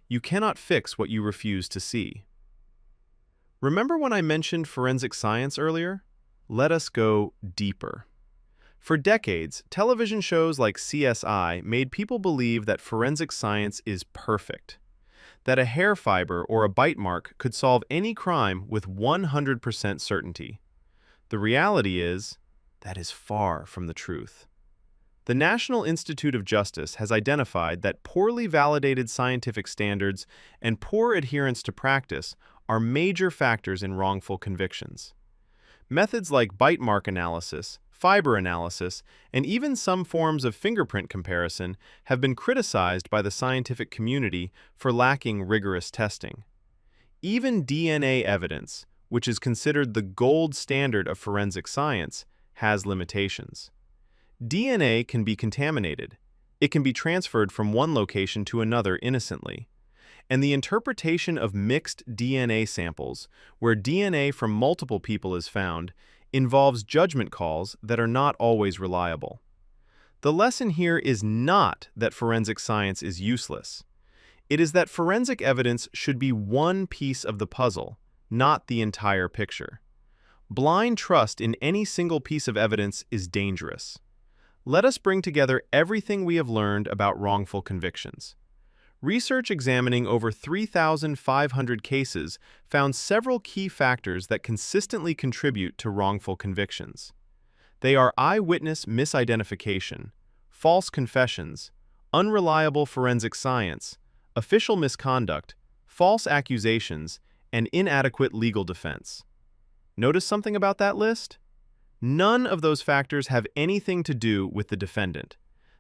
You cannot fix what you refuse to see. Remember when I mentioned forensic science earlier? Let us go deeper. For decades, television shows like CSI made people believe that forensic science is perfect, that a hair fiber or a bite mark could solve any crime with 100% certainty. The reality is, that is far from the truth. The National Institute of Justice has identified that poorly validated scientific standards and poor adherence to practice are major factors in wrongful convictions. Methods like bite mark analysis, fiber analysis, and even some forms of fingerprint comparison have been criticized by the scientific community for lacking rigorous testing. Even DNA evidence, which is considered the gold standard of forensic science, has limitations. DNA can be contaminated. It can be transferred from one location to another innocently. And the interpretation of mixed DNA samples, where DNA from multiple people is found, involves judgment calls that are not always reliable. The lesson here is not that forensic science is useless. It is that forensic evidence should be one piece of the puzzle, not the entire picture. Blind trust in any single piece of evidence is dangerous. Let us bring together everything we have learned about wrongful convictions. Research examining over 3,500 cases found several key factors that consistently contribute to wrongful convictions. They are eyewitness misidentification, false confessions, unreliable forensic science, official misconduct, false accusations, and inadequate legal defense. Notice something about that list? None of those factors have anything to do with the defendant.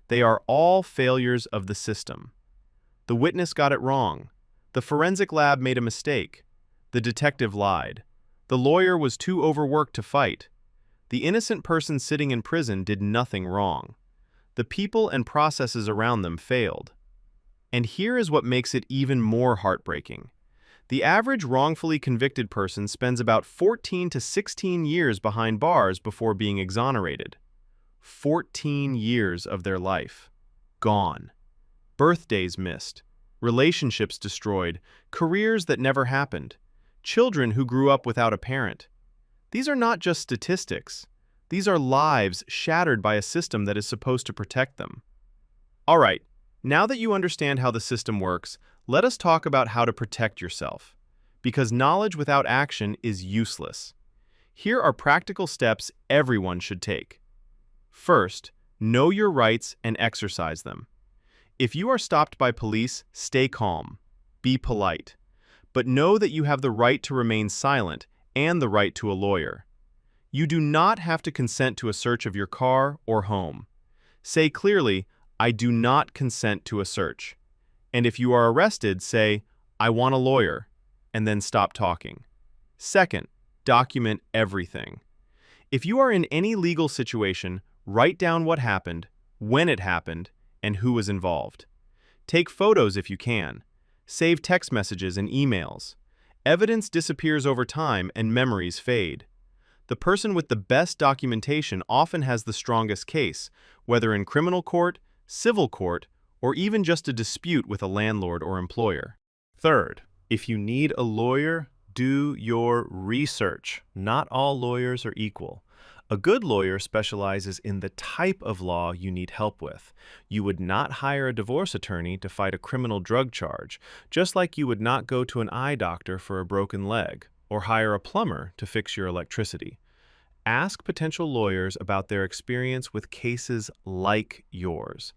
They are all failures of the system. The witness got it wrong. The forensic lab made a mistake. The detective lied. The lawyer was too overworked to fight. The innocent person sitting in prison did nothing wrong. The people and processes around them failed. And here is what makes it even more heartbreaking. The average wrongfully convicted person spends about 14 to 16 years behind bars before being exonerated. 14 years of their life. Gone. Birthdays missed. Relationships destroyed. Careers that never happened. Children who grew up without a parent. These are not just statistics. These are lives shattered by a system that is supposed to protect them. All right, now that you understand how the system works, let us talk about how to protect yourself. Because knowledge without action is useless. Here are practical steps everyone should take. First, know your rights and exercise them. If you are stopped by police, stay calm. Be polite. But know that you have the right to remain silent and the right to a lawyer. You do not have to consent to a search of your car or home. Say clearly, "I do not consent to a search." And if you are arrested, say, "I want a lawyer," and then stop talking. Second, document everything. If you are in any legal situation, write down what happened, when it happened, and who was involved. Take photos if you can. Save text messages and emails. Evidence disappears over time and memories fade. The person with the best documentation often has the strongest case, whether in criminal court, civil court, or even just a dispute with a landlord or employer. Third, if you need a lawyer, do your research. Not all lawyers are equal. A good lawyer specializes in the type of law you need help with. You would not hire a divorce attorney to fight a criminal drug charge, just like you would not go to an eye doctor for a broken leg, or hire a plumber to fix your electricity. Ask potential lawyers about their experience with cases like yours.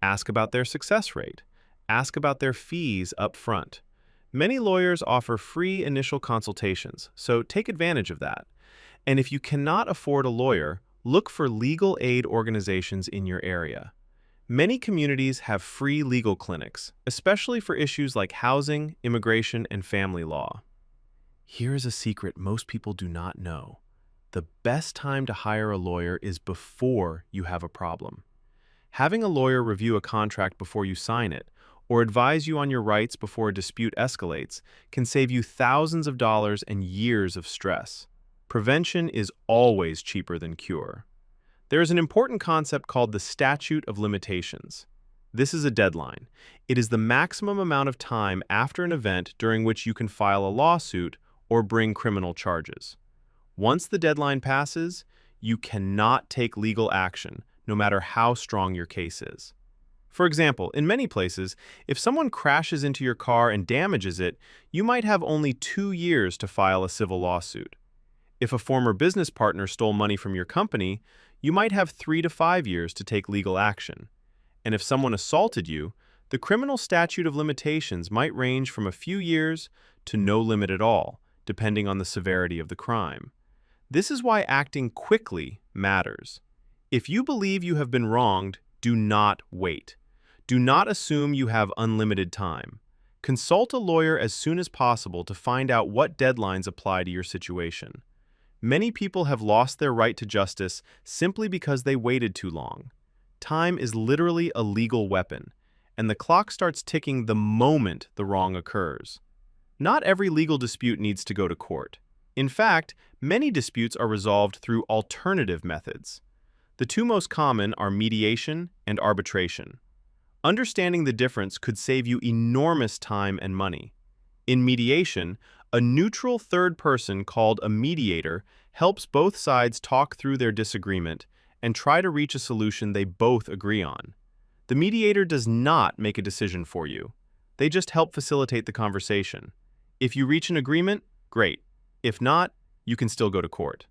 Ask about their success rate. Ask about their fees up front. Many lawyers offer free initial consultations, so take advantage of that. And if you cannot afford a lawyer, look for legal aid organizations in your area. Many communities have free legal clinics, especially for issues like housing, immigration, and family law. Here is a secret most people do not know. The best time to hire a lawyer is before you have a problem. Having a lawyer review a contract before you sign it, or advise you on your rights before a dispute escalates, can save you thousands of dollars and years of stress. Prevention is always cheaper than cure. There is an important concept called the statute of limitations. This is a deadline. It is the maximum amount of time after an event during which you can file a lawsuit or bring criminal charges. Once the deadline passes, you cannot take legal action, no matter how strong your case is. For example, in many places, if someone crashes into your car and damages it, you might have only 2 years to file a civil lawsuit. If a former business partner stole money from your company, you might have 3 to 5 years to take legal action. And if someone assaulted you, the criminal statute of limitations might range from a few years to no limit at all, depending on the severity of the crime. This is why acting quickly matters. If you believe you have been wronged, do not wait. Do not assume you have unlimited time. Consult a lawyer as soon as possible to find out what deadlines apply to your situation. Many people have lost their right to justice simply because they waited too long. Time is literally a legal weapon, and the clock starts ticking the moment the wrong occurs. Not every legal dispute needs to go to court. In fact, many disputes are resolved through alternative methods. The two most common are mediation and arbitration. Understanding the difference could save you enormous time and money. In mediation, a neutral third person called a mediator helps both sides talk through their disagreement and try to reach a solution they both agree on. The mediator does not make a decision for you. They just help facilitate the conversation. If you reach an agreement, great. If not, you can still go to court.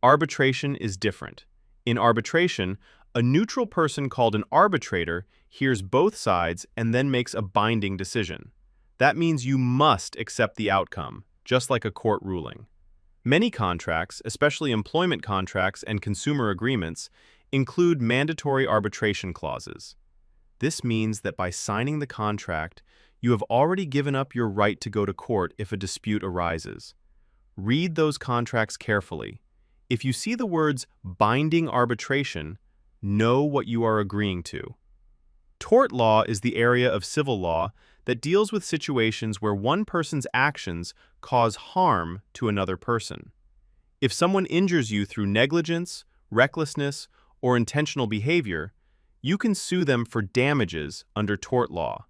Arbitration is different. In arbitration, a neutral person called an arbitrator hears both sides and then makes a binding decision. That means you must accept the outcome, just like a court ruling. Many contracts, especially employment contracts and consumer agreements, include mandatory arbitration clauses. This means that by signing the contract, you have already given up your right to go to court if a dispute arises. Read those contracts carefully. If you see the words binding arbitration, know what you are agreeing to. Tort law is the area of civil law that deals with situations where one person's actions cause harm to another person. If someone injures you through negligence, recklessness, or intentional behavior, you can sue them for damages under tort law.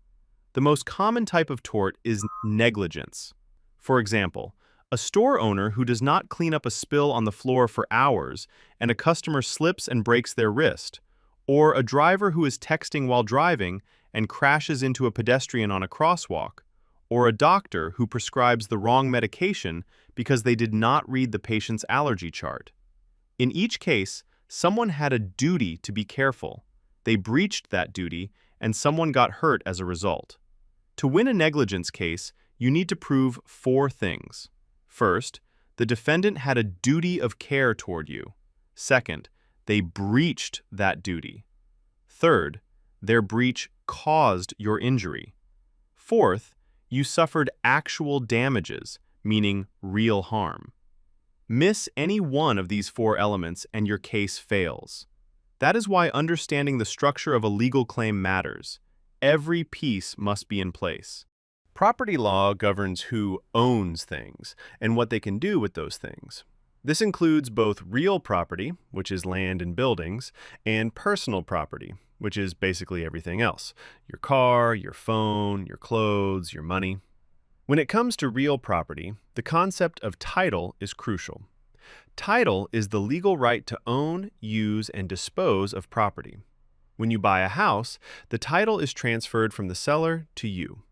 The most common type of tort is negligence. For example, a store owner who does not clean up a spill on the floor for hours and a customer slips and breaks their wrist, or a driver who is texting while driving and crashes into a pedestrian on a crosswalk, or a doctor who prescribes the wrong medication because they did not read the patient's allergy chart. In each case, someone had a duty to be careful. They breached that duty, and someone got hurt as a result. To win a negligence case, you need to prove 4 things. First, the defendant had a duty of care toward you. Second, they breached that duty. Third, their breach caused your injury. Fourth, you suffered actual damages, meaning real harm. Miss any one of these 4 elements and your case fails. That is why understanding the structure of a legal claim matters. Every piece must be in place. Property law governs who owns things and what they can do with those things. This includes both real property, which is land and buildings, and personal property, which is basically everything else. Your car, your phone, your clothes, your money. When it comes to real property, the concept of title is crucial. Title is the legal right to own, use, and dispose of property. When you buy a house, the title is transferred from the seller to you.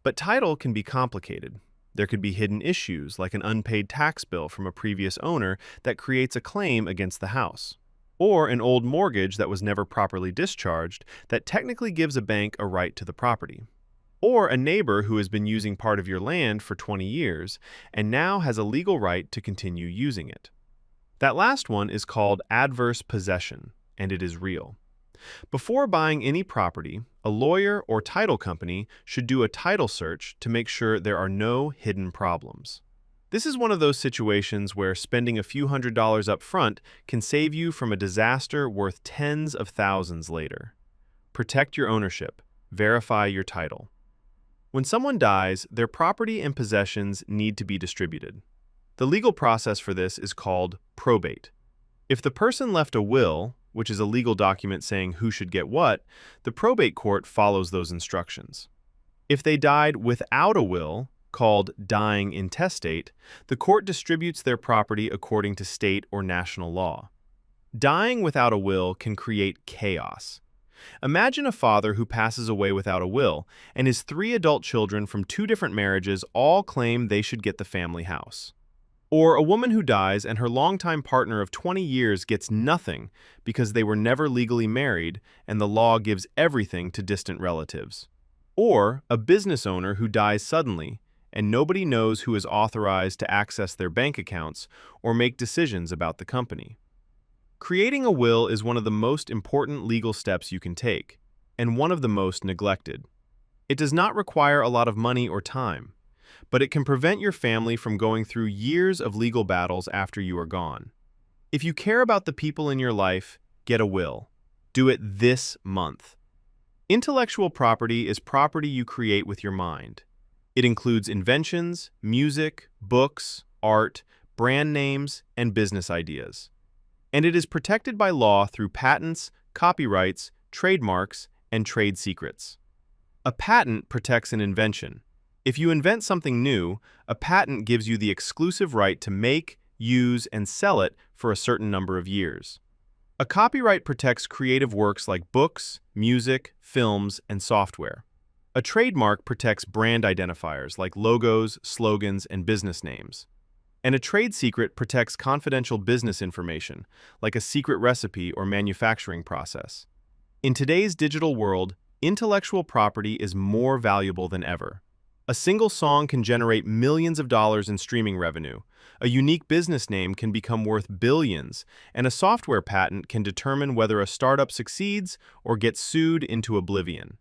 But title can be complicated. There could be hidden issues, like an unpaid tax bill from a previous owner that creates a claim against the house, or an old mortgage that was never properly discharged that technically gives a bank a right to the property, or a neighbor who has been using part of your land for 20 years and now has a legal right to continue using it. That last one is called adverse possession, and it is real. Before buying any property, a lawyer or title company should do a title search to make sure there are no hidden problems. This is one of those situations where spending a few $100s up front can save you from a disaster worth tens of thousands later. Protect your ownership. Verify your title. When someone dies, their property and possessions need to be distributed. The legal process for this is called probate. If the person left a will, which is a legal document saying who should get what, the probate court follows those instructions. If they died without a will, called dying intestate, the court distributes their property according to state or national law. Dying without a will can create chaos. Imagine a father who passes away without a will, and his 3 adult children from 2 different marriages all claim they should get the family house. Or a woman who dies and her longtime partner of 20 years gets nothing because they were never legally married and the law gives everything to distant relatives. Or a business owner who dies suddenly and nobody knows who is authorized to access their bank accounts or make decisions about the company. Creating a will is one of the most important legal steps you can take, and one of the most neglected. It does not require a lot of money or time, but it can prevent your family from going through years of legal battles after you are gone. If you care about the people in your life, get a will. Do it this month. Intellectual property is property you create with your mind. It includes inventions, music, books, art, brand names, and business ideas. And it is protected by law through patents, copyrights, trademarks, and trade secrets. A patent protects an invention. If you invent something new, a patent gives you the exclusive right to make, use, and sell it for a certain number of years. A copyright protects creative works like books, music, films, and software. A trademark protects brand identifiers like logos, slogans, and business names. And a trade secret protects confidential business information, like a secret recipe or manufacturing process. In today's digital world, intellectual property is more valuable than ever. A single song can generate millions of dollars in streaming revenue. A unique business name can become worth billions, and a software patent can determine whether a startup succeeds or gets sued into oblivion.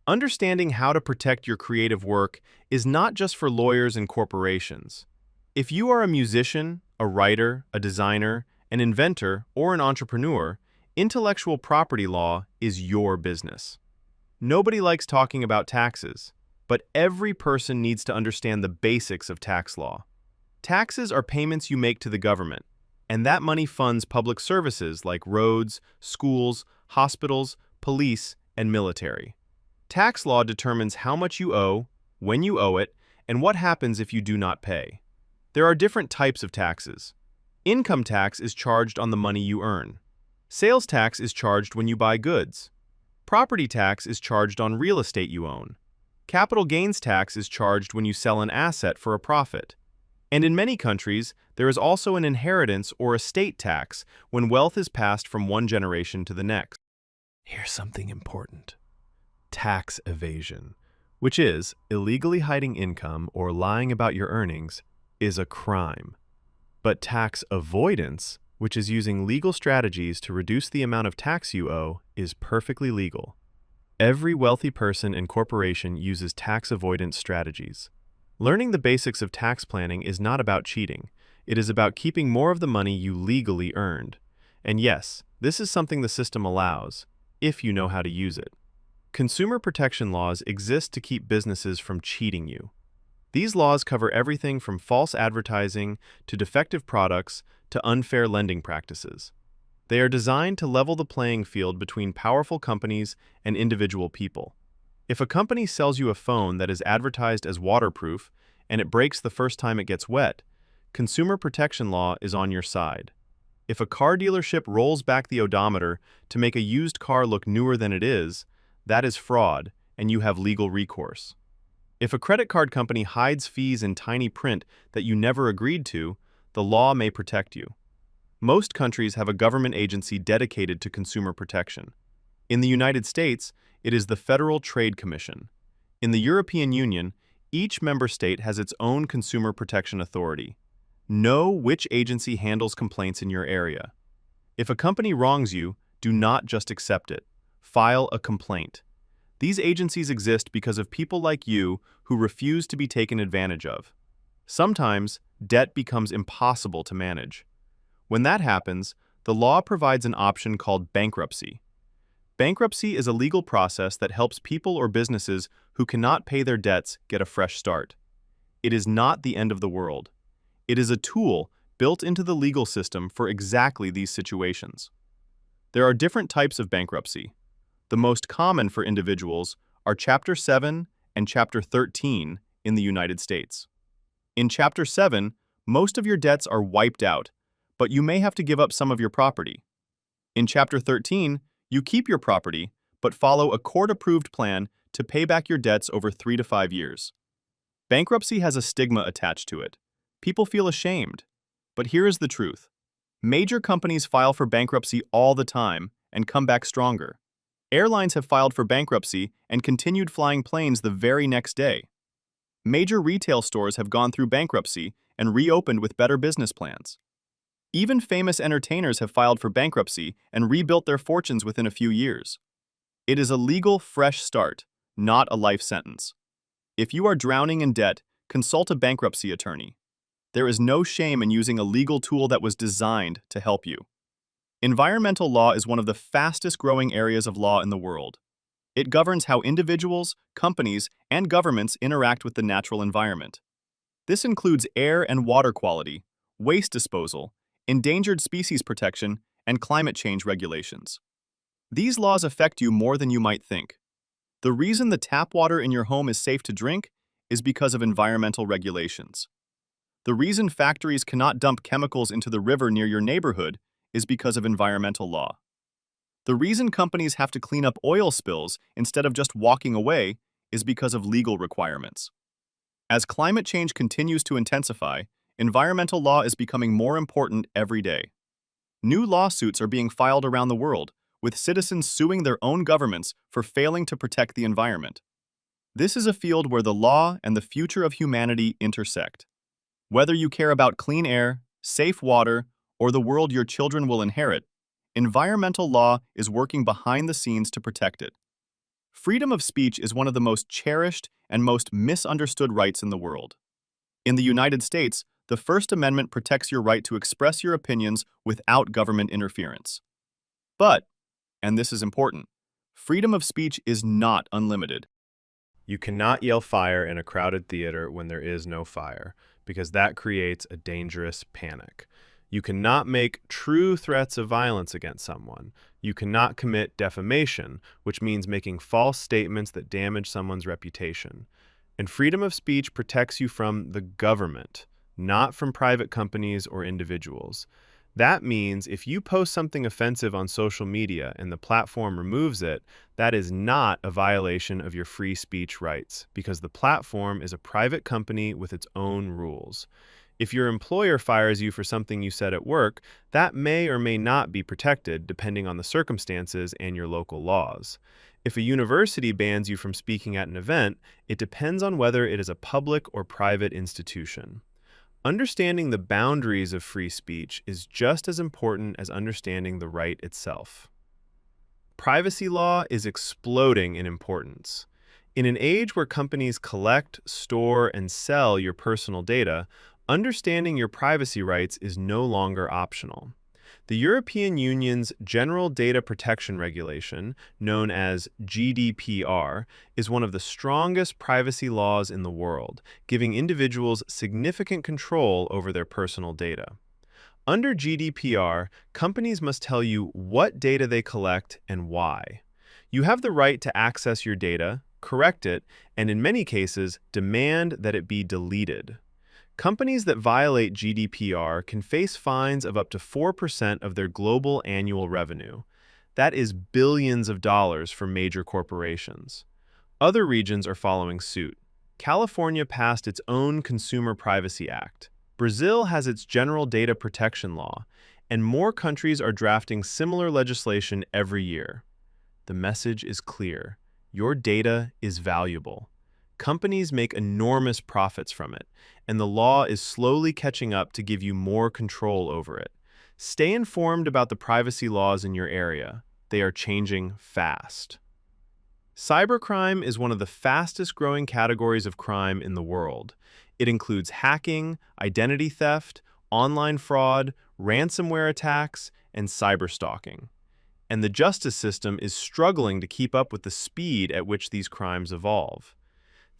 Understanding how to protect your creative work is not just for lawyers and corporations. If you are a musician, a writer, a designer, an inventor, or an entrepreneur, intellectual property law is your business. Nobody likes talking about taxes, but every person needs to understand the basics of tax law. Taxes are payments you make to the government, and that money funds public services like roads, schools, hospitals, police, and military. Tax law determines how much you owe, when you owe it, and what happens if you do not pay. There are different types of taxes. Income tax is charged on the money you earn. Sales tax is charged when you buy goods. Property tax is charged on real estate you own. Capital gains tax is charged when you sell an asset for a profit. And in many countries, there is also an inheritance or estate tax when wealth is passed from one generation to the next. Here's something important. Tax evasion, which is illegally hiding income or lying about your earnings, is a crime. But tax avoidance, which is using legal strategies to reduce the amount of tax you owe, is perfectly legal. Every wealthy person and corporation uses tax avoidance strategies. Learning the basics of tax planning is not about cheating. It is about keeping more of the money you legally earned. And yes, this is something the system allows, if you know how to use it. Consumer protection laws exist to keep businesses from cheating you. These laws cover everything from false advertising to defective products to unfair lending practices. They are designed to level the playing field between powerful companies and individual people. If a company sells you a phone that is advertised as waterproof and it breaks the first time it gets wet, consumer protection law is on your side. If a car dealership rolls back the odometer to make a used car look newer than it is, that is fraud, and you have legal recourse. If a credit card company hides fees in tiny print that you never agreed to, the law may protect you. Most countries have a government agency dedicated to consumer protection. In the United States, it is the Federal Trade Commission. In the European Union, each member state has its own consumer protection authority. Know which agency handles complaints in your area. If a company wrongs you, do not just accept it. File a complaint. These agencies exist because of people like you who refuse to be taken advantage of. Sometimes, debt becomes impossible to manage. When that happens, the law provides an option called bankruptcy. Bankruptcy is a legal process that helps people or businesses who cannot pay their debts get a fresh start. It is not the end of the world. It is a tool built into the legal system for exactly these situations. There are different types of bankruptcy. The most common for individuals are Chapter 7 and Chapter 13 in the United States. In Chapter 7, most of your debts are wiped out, but you may have to give up some of your property. In Chapter 13, you keep your property, but follow a court-approved plan to pay back your debts over 3 to 5 years. Bankruptcy has a stigma attached to it. People feel ashamed. But here is the truth. Major companies file for bankruptcy all the time and come back stronger. Airlines have filed for bankruptcy and continued flying planes the very next day. Major retail stores have gone through bankruptcy and reopened with better business plans. Even famous entertainers have filed for bankruptcy and rebuilt their fortunes within a few years. It is a legal, fresh start, not a life sentence. If you are drowning in debt, consult a bankruptcy attorney. There is no shame in using a legal tool that was designed to help you. Environmental law is one of the fastest growing areas of law in the world. It governs how individuals, companies, and governments interact with the natural environment. This includes air and water quality, waste disposal, endangered species protection, and climate change regulations. These laws affect you more than you might think. The reason the tap water in your home is safe to drink is because of environmental regulations. The reason factories cannot dump chemicals into the river near your neighborhood is because of environmental law. The reason companies have to clean up oil spills instead of just walking away is because of legal requirements. As climate change continues to intensify, environmental law is becoming more important every day. New lawsuits are being filed around the world, with citizens suing their own governments for failing to protect the environment. This is a field where the law and the future of humanity intersect. Whether you care about clean air, safe water, or the world your children will inherit, environmental law is working behind the scenes to protect it. Freedom of speech is one of the most cherished and most misunderstood rights in the world. In the United States, the First Amendment protects your right to express your opinions without government interference. But, and this is important, freedom of speech is not unlimited. You cannot yell fire in a crowded theater when there is no fire, because that creates a dangerous panic. You cannot make true threats of violence against someone. You cannot commit defamation, which means making false statements that damage someone's reputation. And freedom of speech protects you from the government, not from private companies or individuals. That means if you post something offensive on social media and the platform removes it, that is not a violation of your free speech rights, because the platform is a private company with its own rules. If your employer fires you for something you said at work, that may or may not be protected depending on the circumstances and your local laws. If a university bans you from speaking at an event, it depends on whether it is a public or private institution. Understanding the boundaries of free speech is just as important as understanding the right itself. Privacy law is exploding in importance. In an age where companies collect, store, and sell your personal data, understanding your privacy rights is no longer optional. The European Union's General Data Protection Regulation, known as GDPR, is one of the strongest privacy laws in the world, giving individuals significant control over their personal data. Under GDPR, companies must tell you what data they collect and why. You have the right to access your data, correct it, and in many cases, demand that it be deleted. Companies that violate GDPR can face fines of up to 4% of their global annual revenue. That is billions of dollars for major corporations. Other regions are following suit. California passed its own Consumer Privacy Act. Brazil has its General Data Protection Law, and more countries are drafting similar legislation every year. The message is clear. Your data is valuable. Companies make enormous profits from it, and the law is slowly catching up to give you more control over it. Stay informed about the privacy laws in your area. They are changing fast. Cybercrime is one of the fastest growing categories of crime in the world. It includes hacking, identity theft, online fraud, ransomware attacks, and cyberstalking. And the justice system is struggling to keep up with the speed at which these crimes evolve.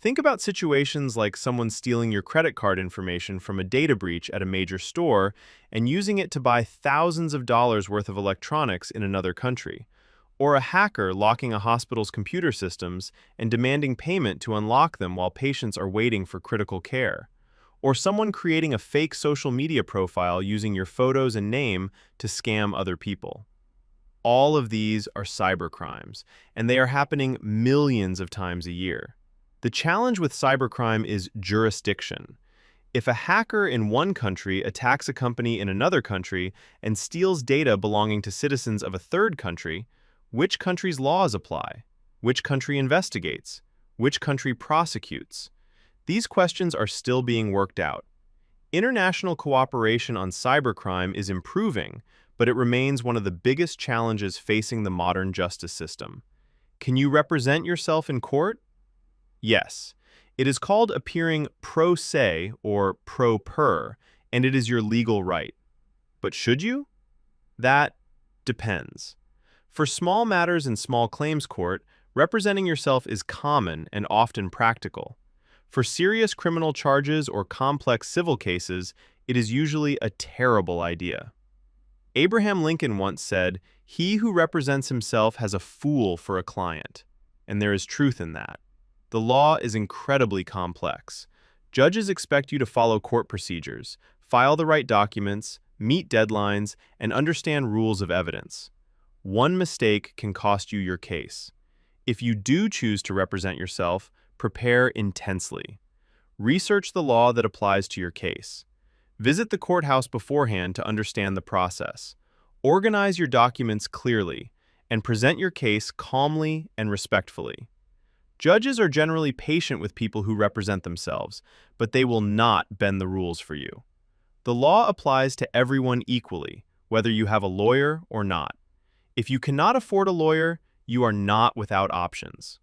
Think about situations like someone stealing your credit card information from a data breach at a major store and using it to buy thousands of dollars worth of electronics in another country, or a hacker locking a hospital's computer systems and demanding payment to unlock them while patients are waiting for critical care, or someone creating a fake social media profile using your photos and name to scam other people. All of these are cybercrimes, and they are happening millions of times a year. The challenge with cybercrime is jurisdiction. If a hacker in one country attacks a company in another country and steals data belonging to citizens of a third country, which country's laws apply? Which country investigates? Which country prosecutes? These questions are still being worked out. International cooperation on cybercrime is improving, but it remains one of the biggest challenges facing the modern justice system. Can you represent yourself in court? Yes, it is called appearing pro se or pro per, and it is your legal right. But should you? That depends. For small matters in small claims court, representing yourself is common and often practical. For serious criminal charges or complex civil cases, it is usually a terrible idea. Abraham Lincoln once said, "He who represents himself has a fool for a client." And there is truth in that. The law is incredibly complex. Judges expect you to follow court procedures, file the right documents, meet deadlines, and understand rules of evidence. One mistake can cost you your case. If you do choose to represent yourself, prepare intensely. Research the law that applies to your case. Visit the courthouse beforehand to understand the process. Organize your documents clearly, and present your case calmly and respectfully. Judges are generally patient with people who represent themselves, but they will not bend the rules for you. The law applies to everyone equally, whether you have a lawyer or not. If you cannot afford a lawyer, you are not without options.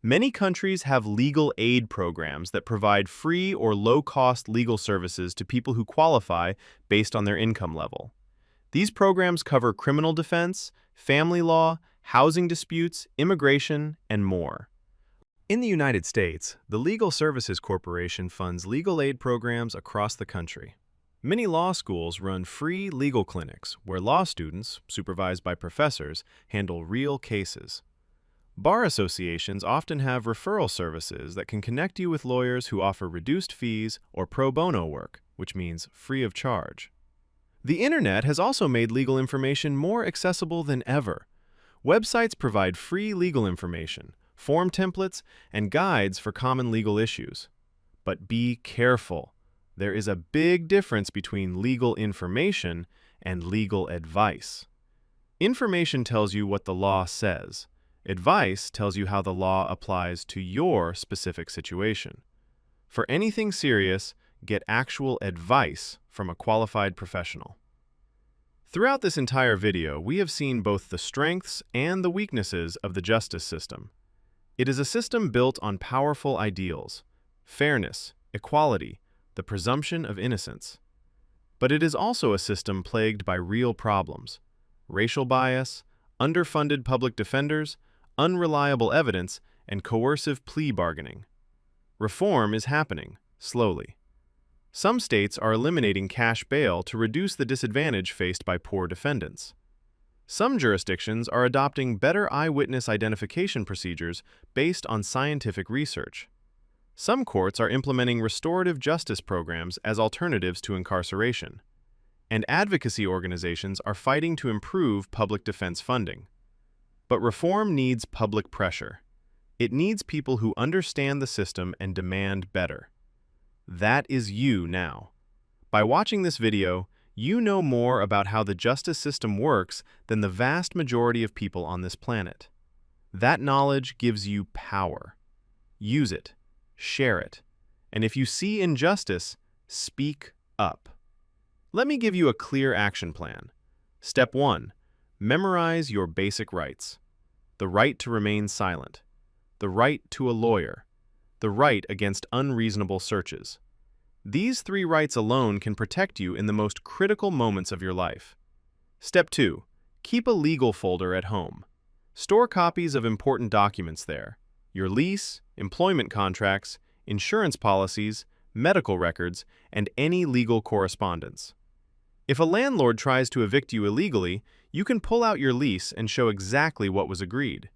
Many countries have legal aid programs that provide free or low-cost legal services to people who qualify based on their income level. These programs cover criminal defense, family law, housing disputes, immigration, and more. In the United States, the Legal Services Corporation funds legal aid programs across the country. Many law schools run free legal clinics where law students, supervised by professors, handle real cases. Bar associations often have referral services that can connect you with lawyers who offer reduced fees or pro bono work, which means free of charge. The internet has also made legal information more accessible than ever. Websites provide free legal information, form templates, and guides for common legal issues. But be careful. There is a big difference between legal information and legal advice. Information tells you what the law says. Advice tells you how the law applies to your specific situation. For anything serious, get actual advice from a qualified professional. Throughout this entire video, we have seen both the strengths and the weaknesses of the justice system. It is a system built on powerful ideals: fairness, equality, the presumption of innocence. But it is also a system plagued by real problems: racial bias, underfunded public defenders, unreliable evidence, and coercive plea bargaining. Reform is happening, slowly. Some states are eliminating cash bail to reduce the disadvantage faced by poor defendants. Some jurisdictions are adopting better eyewitness identification procedures based on scientific research. Some courts are implementing restorative justice programs as alternatives to incarceration. And advocacy organizations are fighting to improve public defense funding. But reform needs public pressure. It needs people who understand the system and demand better. That is you now. By watching this video, you know more about how the justice system works than the vast majority of people on this planet. That knowledge gives you power. Use it, share it, and if you see injustice, speak up. Let me give you a clear action plan. Step 1. Memorize your basic rights. The right to remain silent. The right to a lawyer. The right against unreasonable searches. These 3 rights alone can protect you in the most critical moments of your life. Step 2. Keep a legal folder at home. Store copies of important documents there: your lease, employment contracts, insurance policies, medical records, and any legal correspondence. If a landlord tries to evict you illegally, you can pull out your lease and show exactly what was agreed.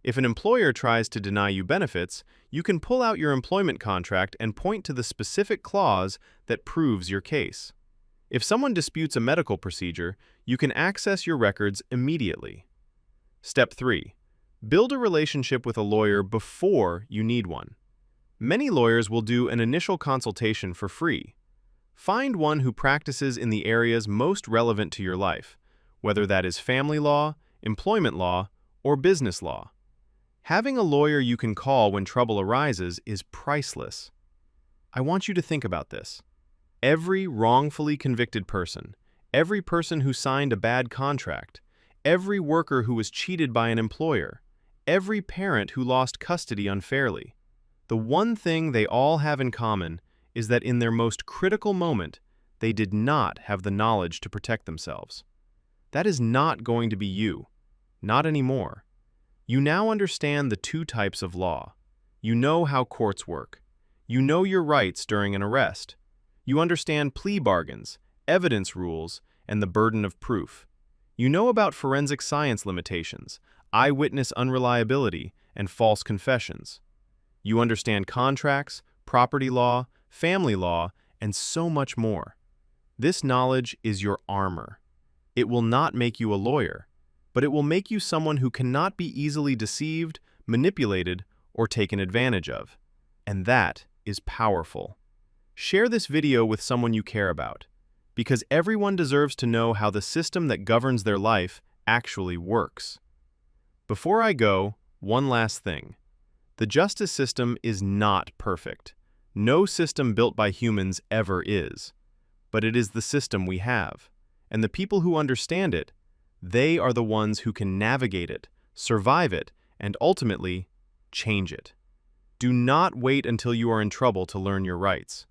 If an employer tries to deny you benefits, you can pull out your employment contract and point to the specific clause that proves your case. If someone disputes a medical procedure, you can access your records immediately. Step 3. Build a relationship with a lawyer before you need one. Many lawyers will do an initial consultation for free. Find one who practices in the areas most relevant to your life, whether that is family law, employment law, or business law. Having a lawyer you can call when trouble arises is priceless. I want you to think about this. Every wrongfully convicted person, every person who signed a bad contract, every worker who was cheated by an employer, every parent who lost custody unfairly. The one thing they all have in common is that in their most critical moment, they did not have the knowledge to protect themselves. That is not going to be you. Not anymore. You now understand the two types of law. You know how courts work. You know your rights during an arrest. You understand plea bargains, evidence rules, and the burden of proof. You know about forensic science limitations, eyewitness unreliability, and false confessions. You understand contracts, property law, family law, and so much more. This knowledge is your armor. It will not make you a lawyer, but it will make you someone who cannot be easily deceived, manipulated, or taken advantage of. And that is powerful. Share this video with someone you care about, because everyone deserves to know how the system that governs their life actually works. Before I go, one last thing. The justice system is not perfect. No system built by humans ever is. But it is the system we have. And the people who understand it, they are the ones who can navigate it, survive it, and ultimately, change it. Do not wait until you are in trouble to learn your rights.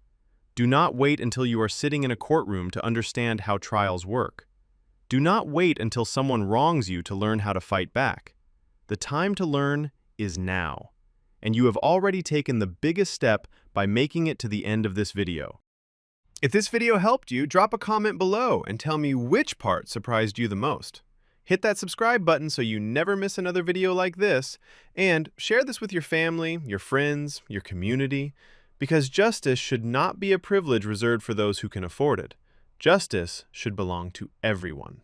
Do not wait until you are sitting in a courtroom to understand how trials work. Do not wait until someone wrongs you to learn how to fight back. The time to learn is now. And you have already taken the biggest step by making it to the end of this video. If this video helped you, drop a comment below and tell me which part surprised you the most. Hit that subscribe button so you never miss another video like this, and share this with your family, your friends, your community, because justice should not be a privilege reserved for those who can afford it. Justice should belong to everyone.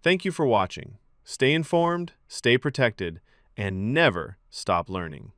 Thank you for watching. Stay informed, stay protected, and never stop learning.